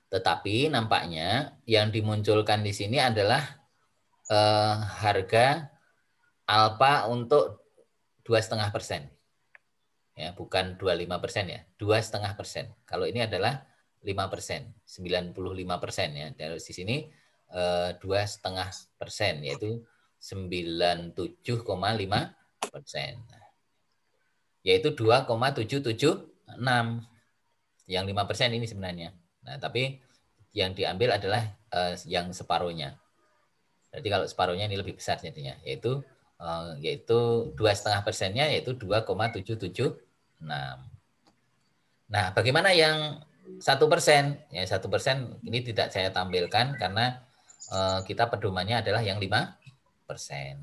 Tetapi nampaknya yang dimunculkan di sini adalah harga alfa untuk 2,5%. Ya, bukan 25% ya, 2,5%. Kalau ini adalah 5%, 95% ya. Dari sini 2,5%, yaitu 97,5%. Yaitu 2,776. Yang 5% ini sebenarnya. Nah, tapi yang diambil adalah yang separuhnya. Berarti kalau separuhnya ini lebih besar jadinya, yaitu 2,5%-nya yaitu 2,776. Nah, bagaimana yang 1%? Ya, 1% ini tidak saya tampilkan karena kita pedomannya adalah yang 5%.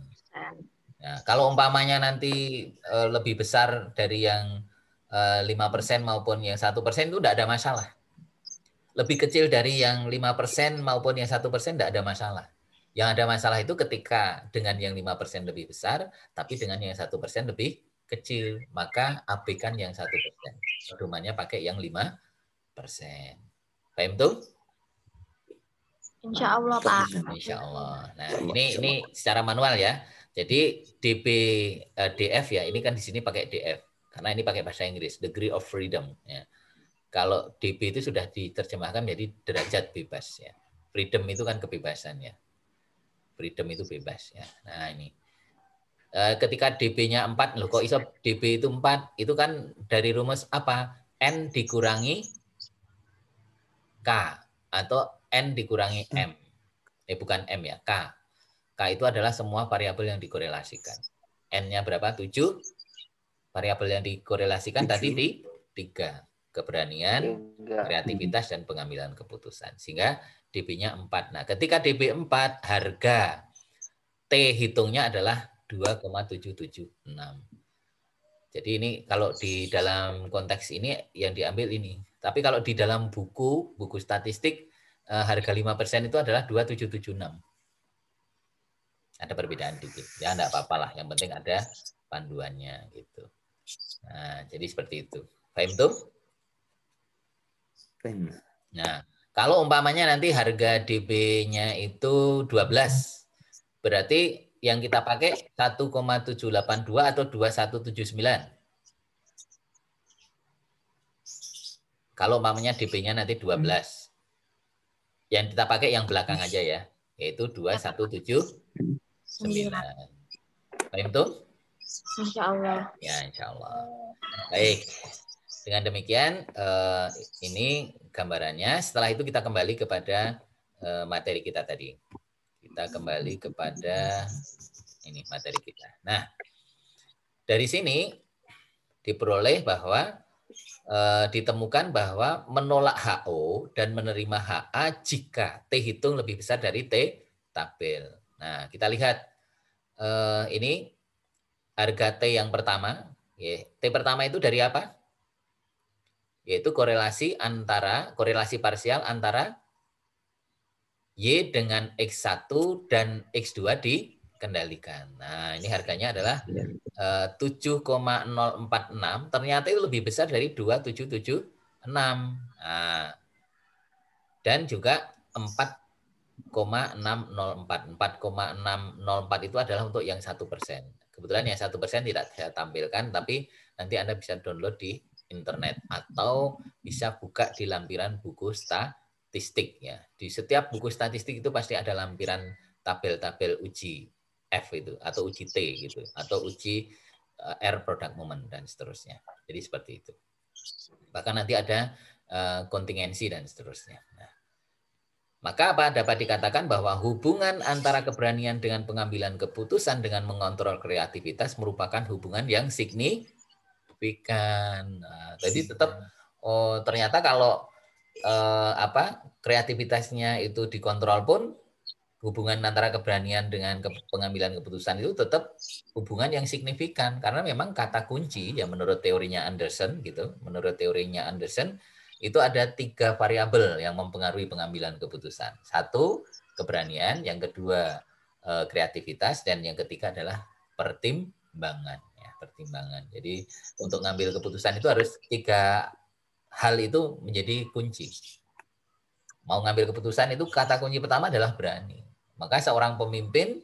Nah, kalau umpamanya nanti lebih besar dari yang 5% maupun yang 1% itu tidak ada masalah. Lebih kecil dari yang 5% maupun yang 1% tidak ada masalah. Yang ada masalah itu ketika dengan yang 5% lebih besar, tapi dengan yang 1% lebih kecil. Maka abaikan yang 1%. Pedomannya pakai yang 5%. Paham tuh? Insya Allah, Pak. Insya Allah. Nah, ini secara manual ya. Jadi DF ya, ini kan di sini pakai DF. Karena ini pakai bahasa Inggris, degree of freedom. Ya. Kalau DB itu sudah diterjemahkan menjadi derajat bebas ya. Freedom itu kan kebebasan ya. Freedom itu bebas ya. Nah, ini. Ketika DB-nya 4, loh kok iso DB itu 4? Itu kan dari rumus apa? N dikurangi K atau N dikurangi M. Bukan M ya, K. K itu adalah semua variabel yang dikorelasikan. N-nya berapa? 7. Variabel yang dikorelasikan 7. Tadi di 3. Keberanian, kreativitas, dan pengambilan keputusan. Sehingga DB-nya 4. Nah, ketika DB 4, harga T hitungnya adalah 2,776. Jadi ini kalau di dalam konteks ini yang diambil ini. Tapi kalau di dalam buku statistik, harga 5% itu adalah 2,776. Ada perbedaan dikit. Ya enggak apa-apa lah. Yang penting ada panduannya gitu. Nah, jadi seperti itu. Paham tuh? Nah, kalau umpamanya nanti harga DB-nya itu 12, berarti yang kita pakai 1,782 atau 2179. Kalau umpamanya DB-nya nanti 12. Yang kita pakai yang belakang aja ya, yaitu 2179. Paham tuh? Insya Allah. Ya, insya Allah. Baik. Dengan demikian, ini gambarannya. Setelah itu kita kembali kepada materi kita tadi. Kita kembali kepada ini materi kita. Nah, dari sini diperoleh bahwa ditemukan bahwa menolak HO dan menerima HA jika T hitung lebih besar dari T tabel. Nah, kita lihat ini harga T yang pertama. T pertama itu dari apa? Yaitu korelasi parsial antara Y dengan X1 dan X2 dikendalikan. Nah, ini harganya adalah 7,046, ternyata itu lebih besar dari 2,776. Nah, dan juga 4,604. 4,604 itu adalah untuk yang 1%. Kebetulan yang 1% tidak saya tampilkan, tapi nanti Anda bisa download di internet atau bisa buka di lampiran buku statistik ya. Di setiap buku statistik itu pasti ada lampiran tabel-tabel uji F itu atau uji T gitu atau uji R product moment dan seterusnya. Jadi seperti itu. Bahkan nanti ada kontingensi dan seterusnya. Nah, Maka apa dapat dikatakan bahwa hubungan antara keberanian dengan pengambilan keputusan dengan mengontrol kreativitas merupakan hubungan yang signifikan. Nah, jadi tetap ternyata kalau kreativitasnya itu dikontrol pun hubungan antara keberanian dengan pengambilan keputusan itu tetap hubungan yang signifikan karena memang kata kunci ya menurut teorinya Anderson itu ada 3 variabel yang mempengaruhi pengambilan keputusan. 1, keberanian, yang kedua kreativitas, dan yang ketiga adalah pertimbangan. Ya, pertimbangan. Jadi untuk ngambil keputusan itu harus 3 hal itu menjadi kunci. Mau ngambil keputusan itu kata kunci pertama adalah berani. Maka seorang pemimpin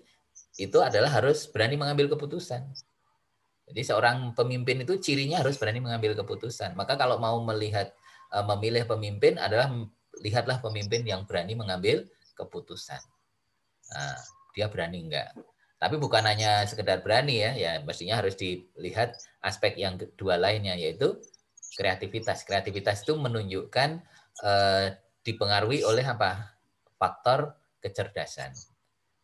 itu adalah harus berani mengambil keputusan. Jadi seorang pemimpin itu cirinya harus berani mengambil keputusan. Maka kalau mau memilih pemimpin adalah lihatlah pemimpin yang berani mengambil keputusan. Nah, dia berani enggak? Tapi bukan hanya sekedar berani ya mestinya harus dilihat aspek yang kedua lainnya yaitu kreativitas. Kreativitas itu menunjukkan dipengaruhi oleh apa? Faktor kecerdasan.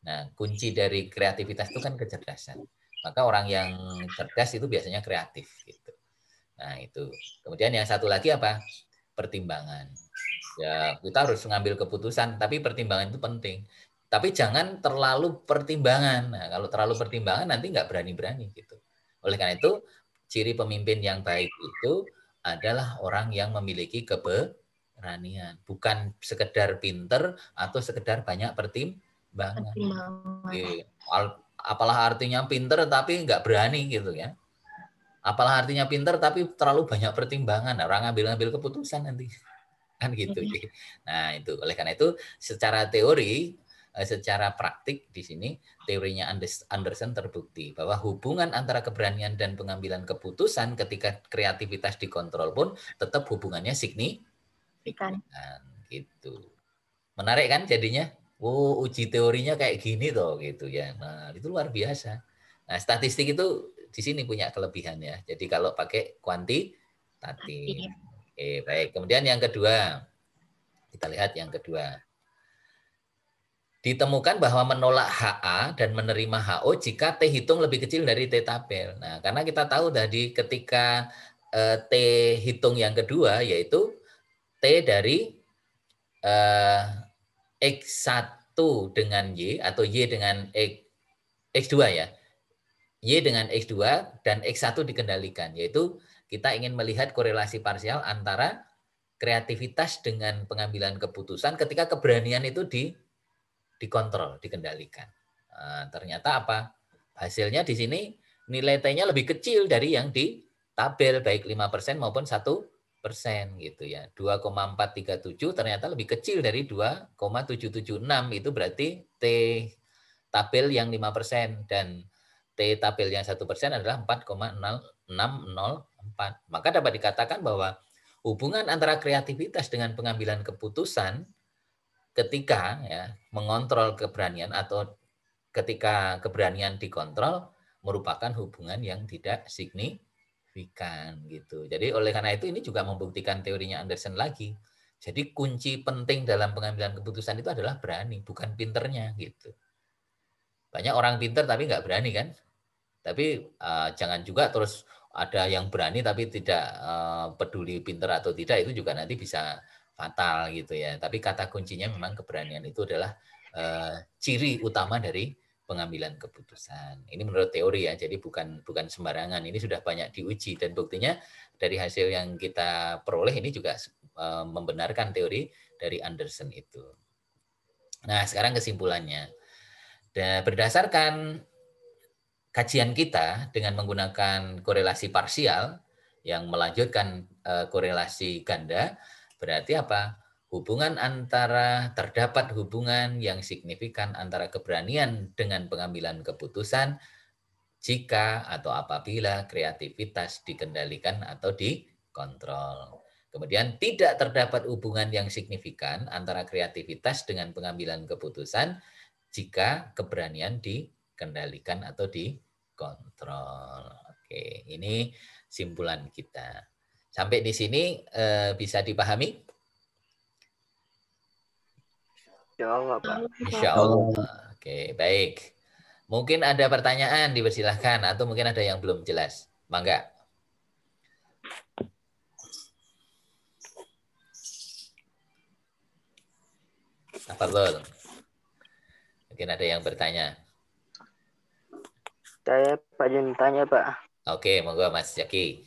Nah, kunci dari kreativitas itu kan kecerdasan. Maka orang yang cerdas itu biasanya kreatif gitu. Nah, itu. Kemudian yang satu lagi apa? Pertimbangan. Ya, kita harus mengambil keputusan, tapi pertimbangan itu penting. Tapi jangan terlalu pertimbangan. Nah, kalau terlalu pertimbangan nanti nggak berani-berani gitu. Oleh karena itu, ciri pemimpin yang baik itu adalah orang yang memiliki keberanian, bukan sekedar pinter atau sekedar banyak pertimbangan. Apalah artinya pinter tapi nggak berani gitu ya. Apalah artinya pinter tapi terlalu banyak pertimbangan. Orang ngambil keputusan nanti. Kan gitu. Nah, itu oleh karena itu secara teori, secara praktik di sini teorinya Anderson terbukti bahwa hubungan antara keberanian dan pengambilan keputusan ketika kreativitas dikontrol pun tetap hubungannya signifikan gitu. Menarik kan jadinya? Oh, uji teorinya kayak gini toh gitu ya. Nah, itu luar biasa. Nah, statistik itu di sini punya kelebihan ya. Jadi kalau pakai kuantitatif. Oke, baik. Kemudian yang kedua, kita lihat yang kedua. Ditemukan bahwa menolak HA dan menerima HO jika T hitung lebih kecil dari T tabel. Nah, karena kita tahu tadi ketika T hitung yang kedua yaitu T dari X1 dengan Y atau Y dengan X2 ya. Y dengan X2 dan X1 dikendalikan, yaitu kita ingin melihat korelasi parsial antara kreativitas dengan pengambilan keputusan ketika keberanian itu dikontrol, dikendalikan. Nah, ternyata apa? Hasilnya di sini nilai T-nya lebih kecil dari yang di tabel, baik 5% maupun 1% gitu ya. 2,437 ternyata lebih kecil dari 2,776. Itu berarti T tabel yang 5% dan T tabel yang 1% adalah 4,604. Maka dapat dikatakan bahwa hubungan antara kreativitas dengan pengambilan keputusan ketika ya mengontrol keberanian atau ketika keberanian dikontrol merupakan hubungan yang tidak signifikan gitu. Jadi oleh karena itu ini juga membuktikan teorinya Anderson lagi. Jadi kunci penting dalam pengambilan keputusan itu adalah berani, bukan pinternya gitu. Banyak orang pinter tapi nggak berani kan? Tapi jangan juga terus ada yang berani tapi tidak peduli pinter atau tidak, itu juga nanti bisa fatal gitu ya. Tapi kata kuncinya memang keberanian itu adalah ciri utama dari pengambilan keputusan. Ini menurut teori ya, jadi bukan sembarangan. Ini sudah banyak diuji dan buktinya dari hasil yang kita peroleh ini juga membenarkan teori dari Anderson itu. Nah, sekarang kesimpulannya. Dan berdasarkan kajian kita dengan menggunakan korelasi parsial yang melanjutkan korelasi ganda, berarti apa? Terdapat hubungan yang signifikan antara keberanian dengan pengambilan keputusan jika atau apabila kreativitas dikendalikan atau dikontrol. Kemudian tidak terdapat hubungan yang signifikan antara kreativitas dengan pengambilan keputusan jika keberanian dikendalikan atau dikontrol. Oke, ini simpulan kita. Sampai di sini bisa dipahami? Insya Allah, Pak. Insya Allah. Oke, baik. Mungkin ada pertanyaan, dipersilahkan. Atau mungkin ada yang belum jelas. Mangga. Tafadhol. Mungkin ada yang bertanya. Saya Pak Jun tanya, Pak. Oke, monggo Mas Jaki.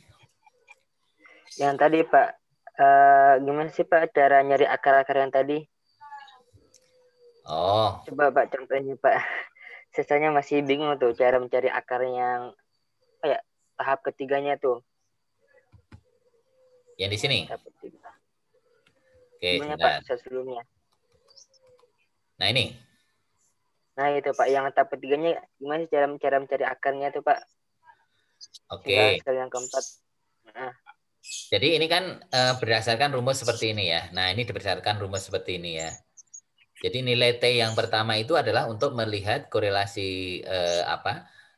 Yang tadi, Pak, gimana sih, Pak, cara nyari akar-akar yang tadi? Oh, Coba, Pak, contohnya, Pak. Sisanya masih bingung tuh cara mencari akar yang tahap ketiganya tuh. yang di sini. Tahap ketiga. Oke, Gimana, sebentar. Pak, sebelumnya? Nah, ini. Nah, itu, Pak, yang tahap ketiganya gimana sih cara mencari akarnya tuh, Pak? Tinggal Oke. sekali yang keempat. Nah, Jadi ini kan berdasarkan rumus seperti ini ya. Nah, ini berdasarkan rumus seperti ini ya. Jadi nilai T yang pertama itu adalah untuk melihat korelasi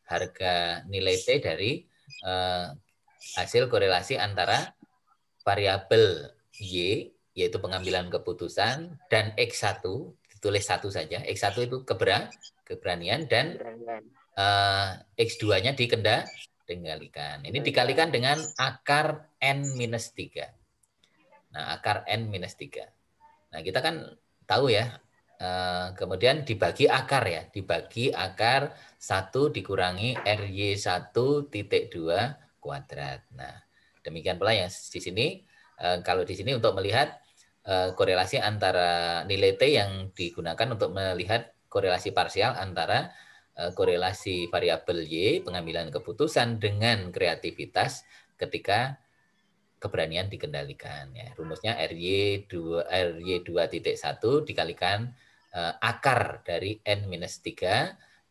harga nilai T dari hasil korelasi antara variabel Y, yaitu pengambilan keputusan, dan X1, ditulis satu saja. X1 itu keberanian, dan X2-nya dikendalikan. Ini dikalikan dengan akar N-3. Nah, akar N-3. Nah, kita kan tahu ya, kemudian dibagi akar ya, dibagi akar 1 dikurangi RY1.2 kuadrat. Nah, demikian pula yang di sini, kalau di sini untuk melihat korelasi antara nilai T yang digunakan untuk melihat korelasi parsial antara korelasi variabel Y, pengambilan keputusan, dengan kreativitas ketika keberanian dikendalikan. Ya, rumusnya RY2.1 dikalikan akar dari N-3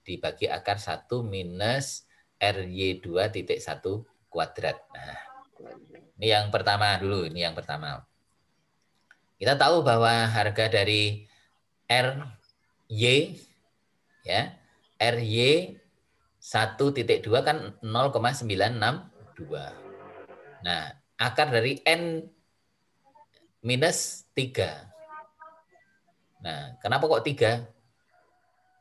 dibagi akar 1 minus RY2.1 kuadrat. Nah, ini yang pertama dulu, ini yang pertama. Kita tahu bahwa harga dari RY ya, RY 1.2 kan 0,962. Nah, akar dari N minus 3. Nah, kenapa kok 3?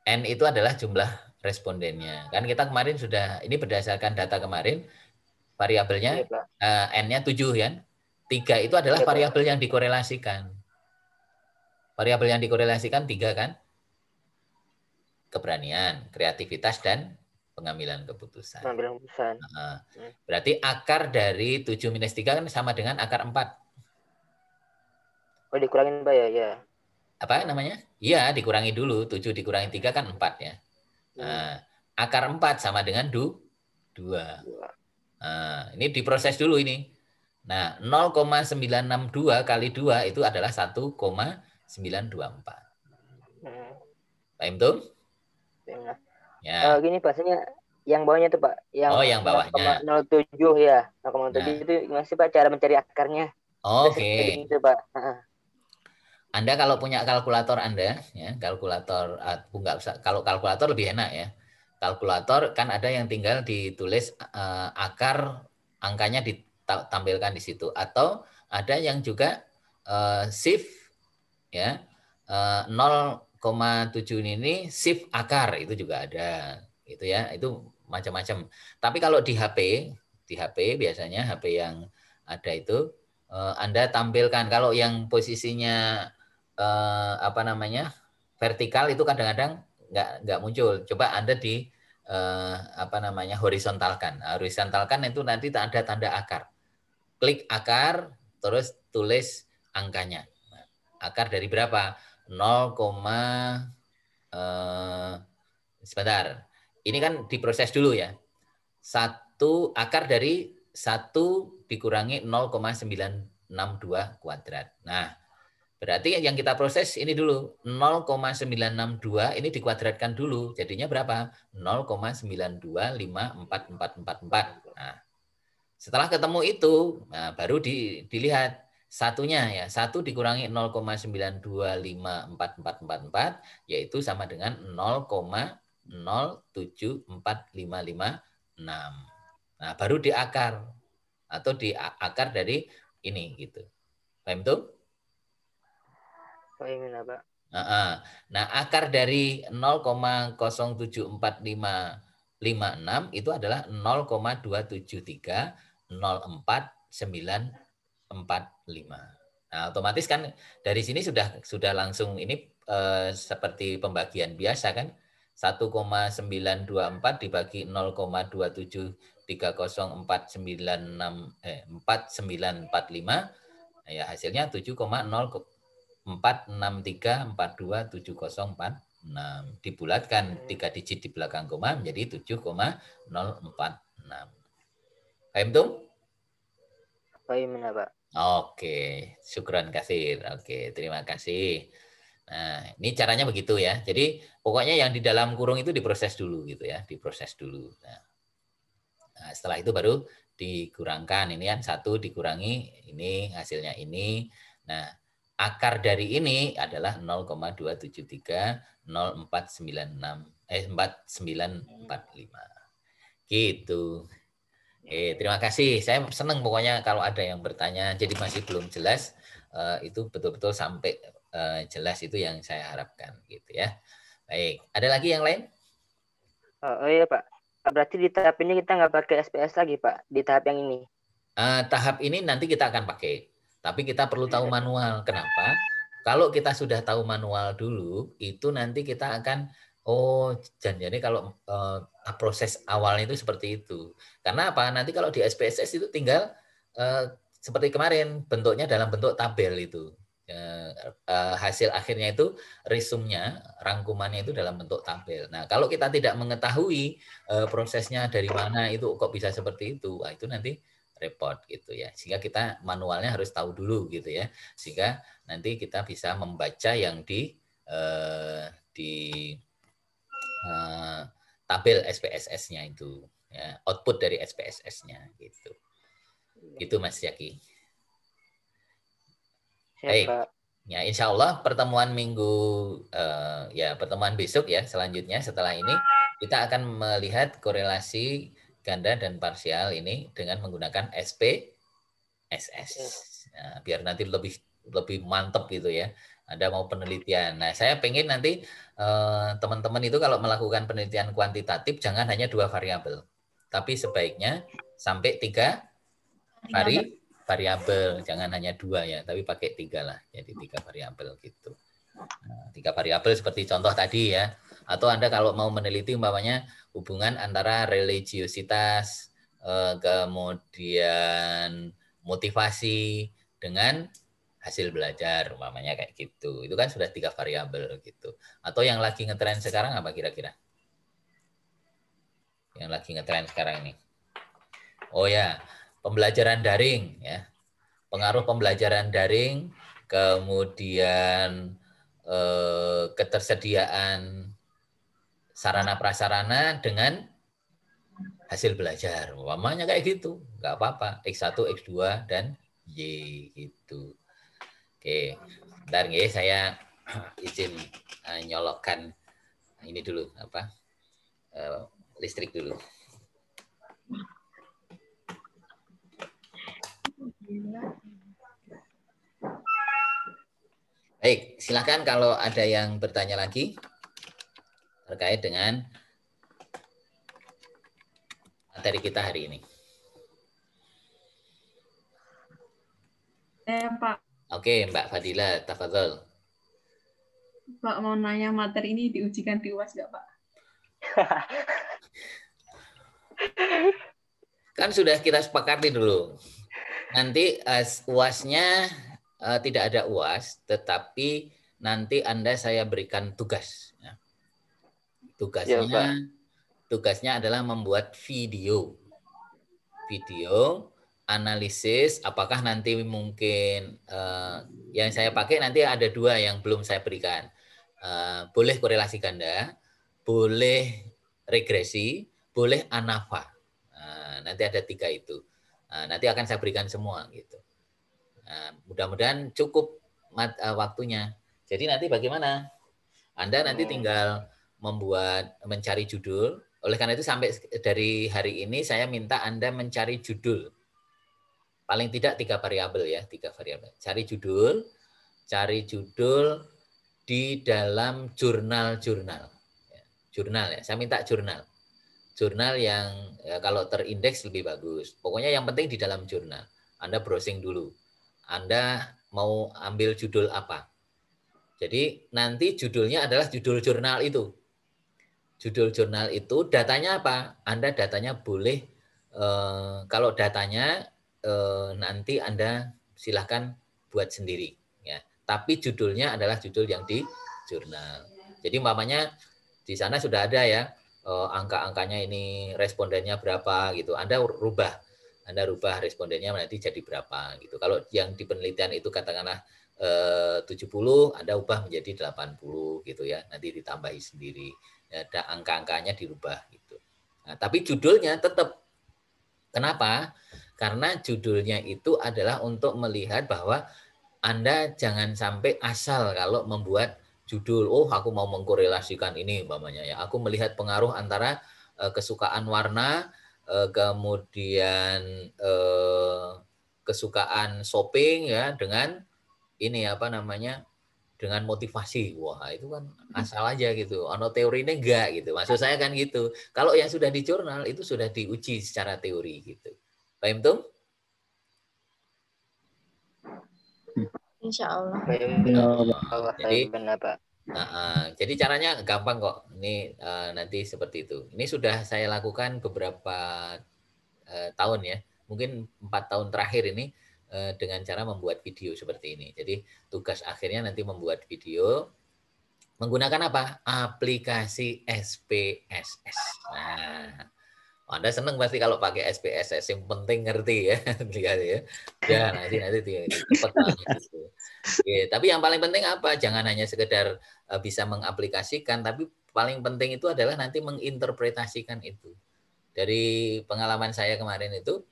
N itu adalah jumlah respondennya. Kan kita kemarin sudah, ini berdasarkan data kemarin, variabelnya N-nya 7 kan. 3 itu adalah variabel yang dikorelasikan. Variabel yang dikorelasikan 3 kan? Keberanian, kreativitas, dan pengambilan keputusan. Berarti akar dari 7 minus 3 kan sama dengan akar 4. Oh, dikurangin, Pak, ya? Apa namanya? Iya, dikurangi dulu. 7 dikurangi 3 kan 4 ya. Nah, akar 4 sama dengan 2. Nah, ini diproses dulu ini. Nah, 0,962 kali 2 itu adalah 1,924. Paham tuh? Ya. Gini, pastinya yang bawahnya tuh, Pak. Yang bawahnya. 0,07 ya. 0,07 itu gimana sih, Pak, cara mencari akarnya? Oke. Gitu, Pak. Anda kalau punya kalkulator Anda, ya, kalkulator enggak usah, kalau kalkulator lebih enak ya. Kalkulator kan ada yang tinggal ditulis akar, angkanya ditampilkan di situ, atau ada yang juga shift ya, 0,7 ini shift akar, itu juga ada gitu ya. Itu macam-macam. Tapi kalau di HP biasanya HP yang ada itu Anda tampilkan, kalau yang posisinya vertikal itu kadang-kadang nggak muncul. Coba Anda di horizontalkan. Horizontalkan itu nanti ada tanda akar. Klik akar, terus tulis angkanya. Nah, akar dari berapa? 0, sebentar. Ini kan diproses dulu ya. Akar dari 1 dikurangi 0,962 kuadrat. Nah, berarti yang kita proses ini dulu, 0,962 ini dikuadratkan dulu. Jadinya berapa? 0,9254444. Nah, setelah ketemu itu, nah baru dilihat satunya ya. 1 dikurangi 0,9254444 yaitu sama dengan 0,074556. Nah, baru diakar atau diakar dari ini gitu. Paham tuh? Paham, Pak. Nah, akar dari 0,074556 itu adalah 0,2730495. Nah, otomatis kan dari sini sudah langsung ini seperti pembagian biasa kan. 1,924 dibagi 0,27304964945 ya hasilnya 7,0463427046 dibulatkan 3 digit di belakang koma menjadi 7,046. Paham tuh? Paham ya, Pak. Oke, syukran kasir. Oke, terima kasih. Nah, ini caranya begitu ya. Jadi pokoknya yang di dalam kurung itu diproses dulu gitu ya, diproses dulu. Nah, setelah itu baru dikurangkan. Ini kan 1 dikurangi ini hasilnya ini. Nah, akar dari ini adalah 0,2730495. Gitu. Oke, terima kasih. Saya senang pokoknya kalau ada yang bertanya jadi masih belum jelas itu betul-betul sampai jelas itu yang saya harapkan gitu ya. Baik, ada lagi yang lain? Oh iya Pak. Berarti di tahap ini kita nggak pakai SPS lagi Pak di tahap yang ini. Tahap ini nanti kita akan pakai, tapi kita perlu tahu manual. Kenapa? Kalau kita sudah tahu manual dulu, itu nanti kita akan jadi kalau proses awalnya itu seperti itu. Karena apa? Nanti kalau di SPSS itu tinggal seperti kemarin bentuknya dalam bentuk tabel itu. Hasil akhirnya itu resumnya, rangkumannya itu dalam bentuk tabel. Nah, kalau kita tidak mengetahui prosesnya dari mana itu kok bisa seperti itu, wah itu nanti repot gitu ya. Sehingga kita manualnya harus tahu dulu gitu ya. Sehingga nanti kita bisa membaca yang di tabel SPSS-nya itu, ya, output dari SPSS-nya gitu. Gitu Mas Yaki. Baik. Ya, insya Allah pertemuan pertemuan besok ya selanjutnya setelah ini kita akan melihat korelasi ganda dan parsial ini dengan menggunakan SPSS. Nah, biar nanti lebih mantap gitu ya. Anda mau penelitian. Nah, saya pengen nanti teman-teman itu kalau melakukan penelitian kuantitatif jangan hanya 2 variabel, tapi sebaiknya sampai 3 variabel. Jangan hanya 2 ya, tapi pakai 3 lah. Jadi 3 variabel gitu. Nah, 3 variabel seperti contoh tadi ya. Atau Anda kalau mau meneliti umpamanya hubungan antara religiositas, kemudian motivasi dengan hasil belajar umpamanya kayak gitu. Itu kan sudah 3 variabel gitu. Atau yang lagi ngetren sekarang apa kira-kira? Yang lagi ngetren sekarang ini. Oh ya, pembelajaran daring ya. Pengaruh pembelajaran daring, kemudian ketersediaan sarana prasarana dengan hasil belajar. Umpamanya kayak gitu. Nggak apa-apa. X1, X2, dan Y gitu. Oke, bentar ya, saya izin nyolokkan ini dulu listrik dulu. Baik, silakan kalau ada yang bertanya lagi terkait dengan materi kita hari ini. Pak. Oke, Mbak Fadila, tafadhol. Pak mau nanya materi ini diujikan di UAS nggak Pak? Kan sudah kita sepakati dulu. Nanti UAS-nya tidak ada UAS, tetapi nanti saya berikan tugas. Tugasnya adalah membuat video analisis. Apakah nanti mungkin yang saya pakai nanti ada 2 yang belum saya berikan. Boleh korelasi ganda, boleh regresi, boleh ANAVA. Nanti ada 3 itu. Nanti akan saya berikan semua gitu. Mudah-mudahan cukup waktunya. Jadi nanti bagaimana? Anda nanti tinggal mencari judul. Oleh karena itu sampai dari hari ini saya minta Anda mencari judul. Paling tidak 3 variabel ya, 3 variabel. Cari judul, di dalam jurnal-jurnal. Jurnal ya, saya minta jurnal. Jurnal yang ya, kalau terindeks lebih bagus. Pokoknya yang penting di dalam jurnal. Anda browsing dulu. Anda mau ambil judul apa. Jadi nanti judulnya adalah judul jurnal itu. Judul jurnal itu datanya apa? Anda datanya boleh, kalau datanya nanti Anda silahkan buat sendiri. Ya. Tapi judulnya adalah judul yang di jurnal. Jadi umpamanya di sana sudah ada ya, angka-angkanya ini respondennya berapa gitu. Anda rubah respondennya nanti jadi berapa gitu. Kalau yang di penelitian itu katakanlah 70, Anda ubah menjadi 80 gitu ya. Nanti ditambahi sendiri. Ada angka-angkanya dirubah gitu. Nah, tapi judulnya tetap. Kenapa? Karena judulnya itu adalah untuk melihat bahwa Anda jangan sampai asal kalau membuat judul, oh aku mau mengkorelasikan ini umpamanya ya. Aku melihat pengaruh antara kesukaan warna, kemudian kesukaan shopping ya dengan ini apa namanya? Dengan motivasi. Wah, itu kan asal aja gitu. Ono teorinya enggak gitu. Maksud saya kan gitu. Kalau yang sudah di jurnal itu sudah diuji secara teori gitu. Paham tuh? Insya Allah. Jadi jadi caranya gampang kok. Ini nanti seperti itu. Ini sudah saya lakukan beberapa tahun ya. Mungkin 4 tahun terakhir ini dengan cara membuat video seperti ini. Jadi tugas akhirnya nanti membuat video menggunakan apa? Aplikasi SPSS. Nah, Anda senang pasti kalau pakai SPSS. Yang penting ngerti ya, lihat ya. Ya nanti cepat banget gitu. Ya, tapi yang paling penting apa? Jangan hanya sekedar bisa mengaplikasikan, tapi paling penting itu adalah nanti menginterpretasikan itu. Dari pengalaman saya kemarin itu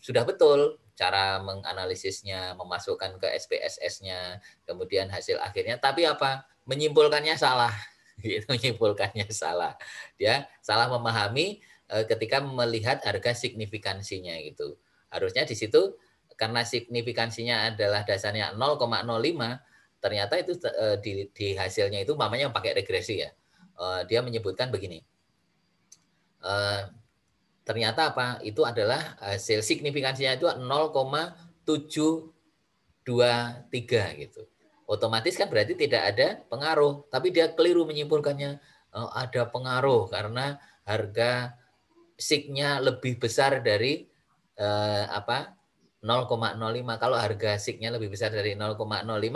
sudah betul cara menganalisisnya, memasukkan ke SPSS-nya, kemudian hasil akhirnya. Tapi apa? Menyimpulkannya salah. Menyimpulkannya salah. Dia salah memahami ketika melihat harga signifikansinya gitu. Harusnya di situ karena signifikansinya adalah dasarnya 0,05, ternyata itu di hasilnya itu mamanya pakai regresi ya. Dia menyebutkan begini. Ternyata apa? Itu adalah hasil signifikansinya itu 0,723 gitu. Otomatis kan berarti tidak ada pengaruh, tapi dia keliru menyimpulkannya ada pengaruh karena harga signya lebih besar dari 0,05. Kalau harga signya lebih besar dari 0,05,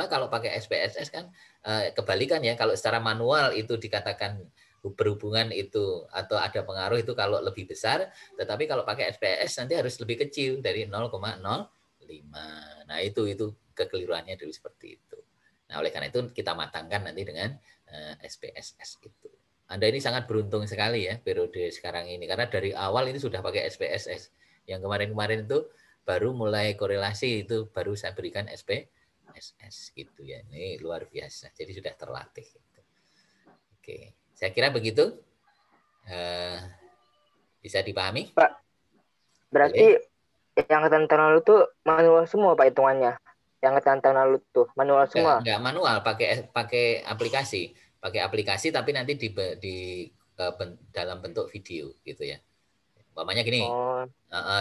kalau pakai SPSS kan kebalikan ya. Kalau secara manual itu dikatakan berhubungan itu atau ada pengaruh itu kalau lebih besar, tetapi kalau pakai SPSS nanti harus lebih kecil dari 0,05. Nah, itu kekeliruannya dulu seperti itu. Nah, oleh karena itu kita matangkan nanti dengan SPSS itu. Anda ini sangat beruntung sekali ya periode sekarang ini karena dari awal ini sudah pakai SPSS. Yang kemarin-kemarin itu baru mulai korelasi itu baru saya berikan SPSS gitu ya. Ini luar biasa. Jadi sudah terlatih. Gitu. Oke, saya kira begitu. Bisa dipahami? Pak, berarti yang angkatan tahun lalu tuh manual semua Pak hitungannya. Yang angkatan tahun lalu tuh manual semua. Enggak manual, pakai aplikasi. Pakai aplikasi tapi nanti di dalam bentuk video gitu ya. Umpamanya gini. Oh.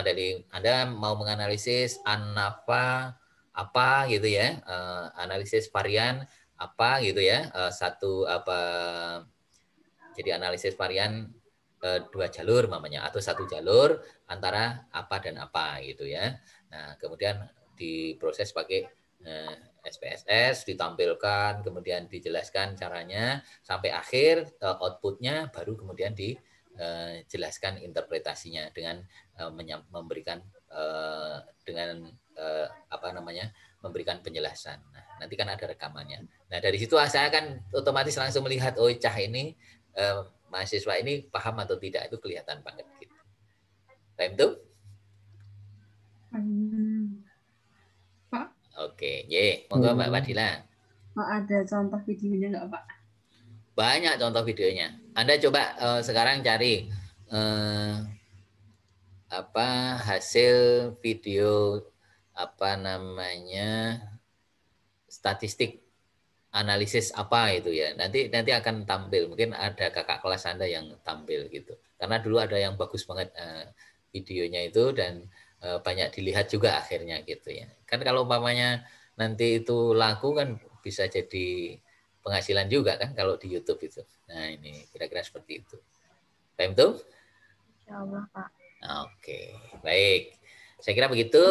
Dari Anda mau menganalisis apa gitu ya, analisis varian apa gitu ya, satu apa, jadi analisis varian 2 jalur namanya atau 1 jalur antara apa dan apa gitu ya. Nah kemudian diproses pakai SPSS, ditampilkan, kemudian dijelaskan caranya sampai akhir outputnya baru kemudian dijelaskan interpretasinya dengan memberikan dengan memberikan penjelasan. Nah, nanti kan ada rekamannya. Nah, dari situ saya akan otomatis langsung melihat oh cah ini mahasiswa ini paham atau tidak, itu kelihatan banget gitu. Paham tuh? Pak. Oke, monggo Mbak Fadila. Pak, ada contoh videonya nggak Pak? Banyak contoh videonya. Anda coba sekarang cari hasil video statistik analisis apa itu ya. Nanti akan tampil. Mungkin ada kakak kelas Anda yang tampil gitu. Karena dulu ada yang bagus banget videonya itu dan banyak dilihat juga akhirnya gitu ya. Kan kalau umpamanya nanti itu laku kan bisa jadi penghasilan juga kan kalau di YouTube itu. Nah ini kira-kira seperti itu. Paham tuh? Insyaallah, Pak. Oke, baik. Saya kira begitu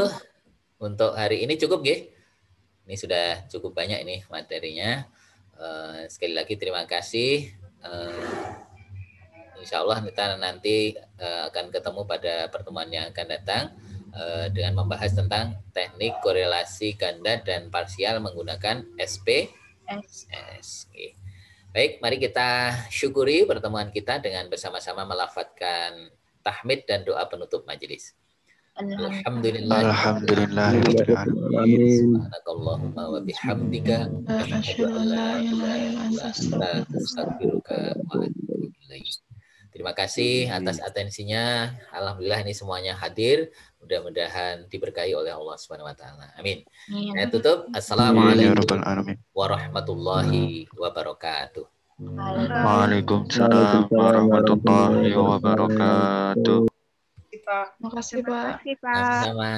untuk hari ini cukup ya. Ini sudah cukup banyak ini materinya. Sekali lagi terima kasih. Insya Allah kita nanti akan ketemu pada pertemuan yang akan datang dengan membahas tentang teknik korelasi ganda dan parsial menggunakan SPSS. Oke. Baik, mari kita syukuri pertemuan kita dengan bersama-sama melafadzkan tahmid dan doa penutup majelis. Subhanakallahumma wa bihamdika asyhadu an la ilaha illa anta astaghfiruka wa atubu ilaik. Terima kasih atas atensinya. Alhamdulillah ini semuanya hadir. Mudah-mudahan diberkahi oleh Allah Subhanahu wa taala. Amin. Saya tutup. Assalamualaikum warahmatullahi wabarakatuh. Waalaikumsalam warahmatullahi wabarakatuh. Makasih, Pak. Sama-sama.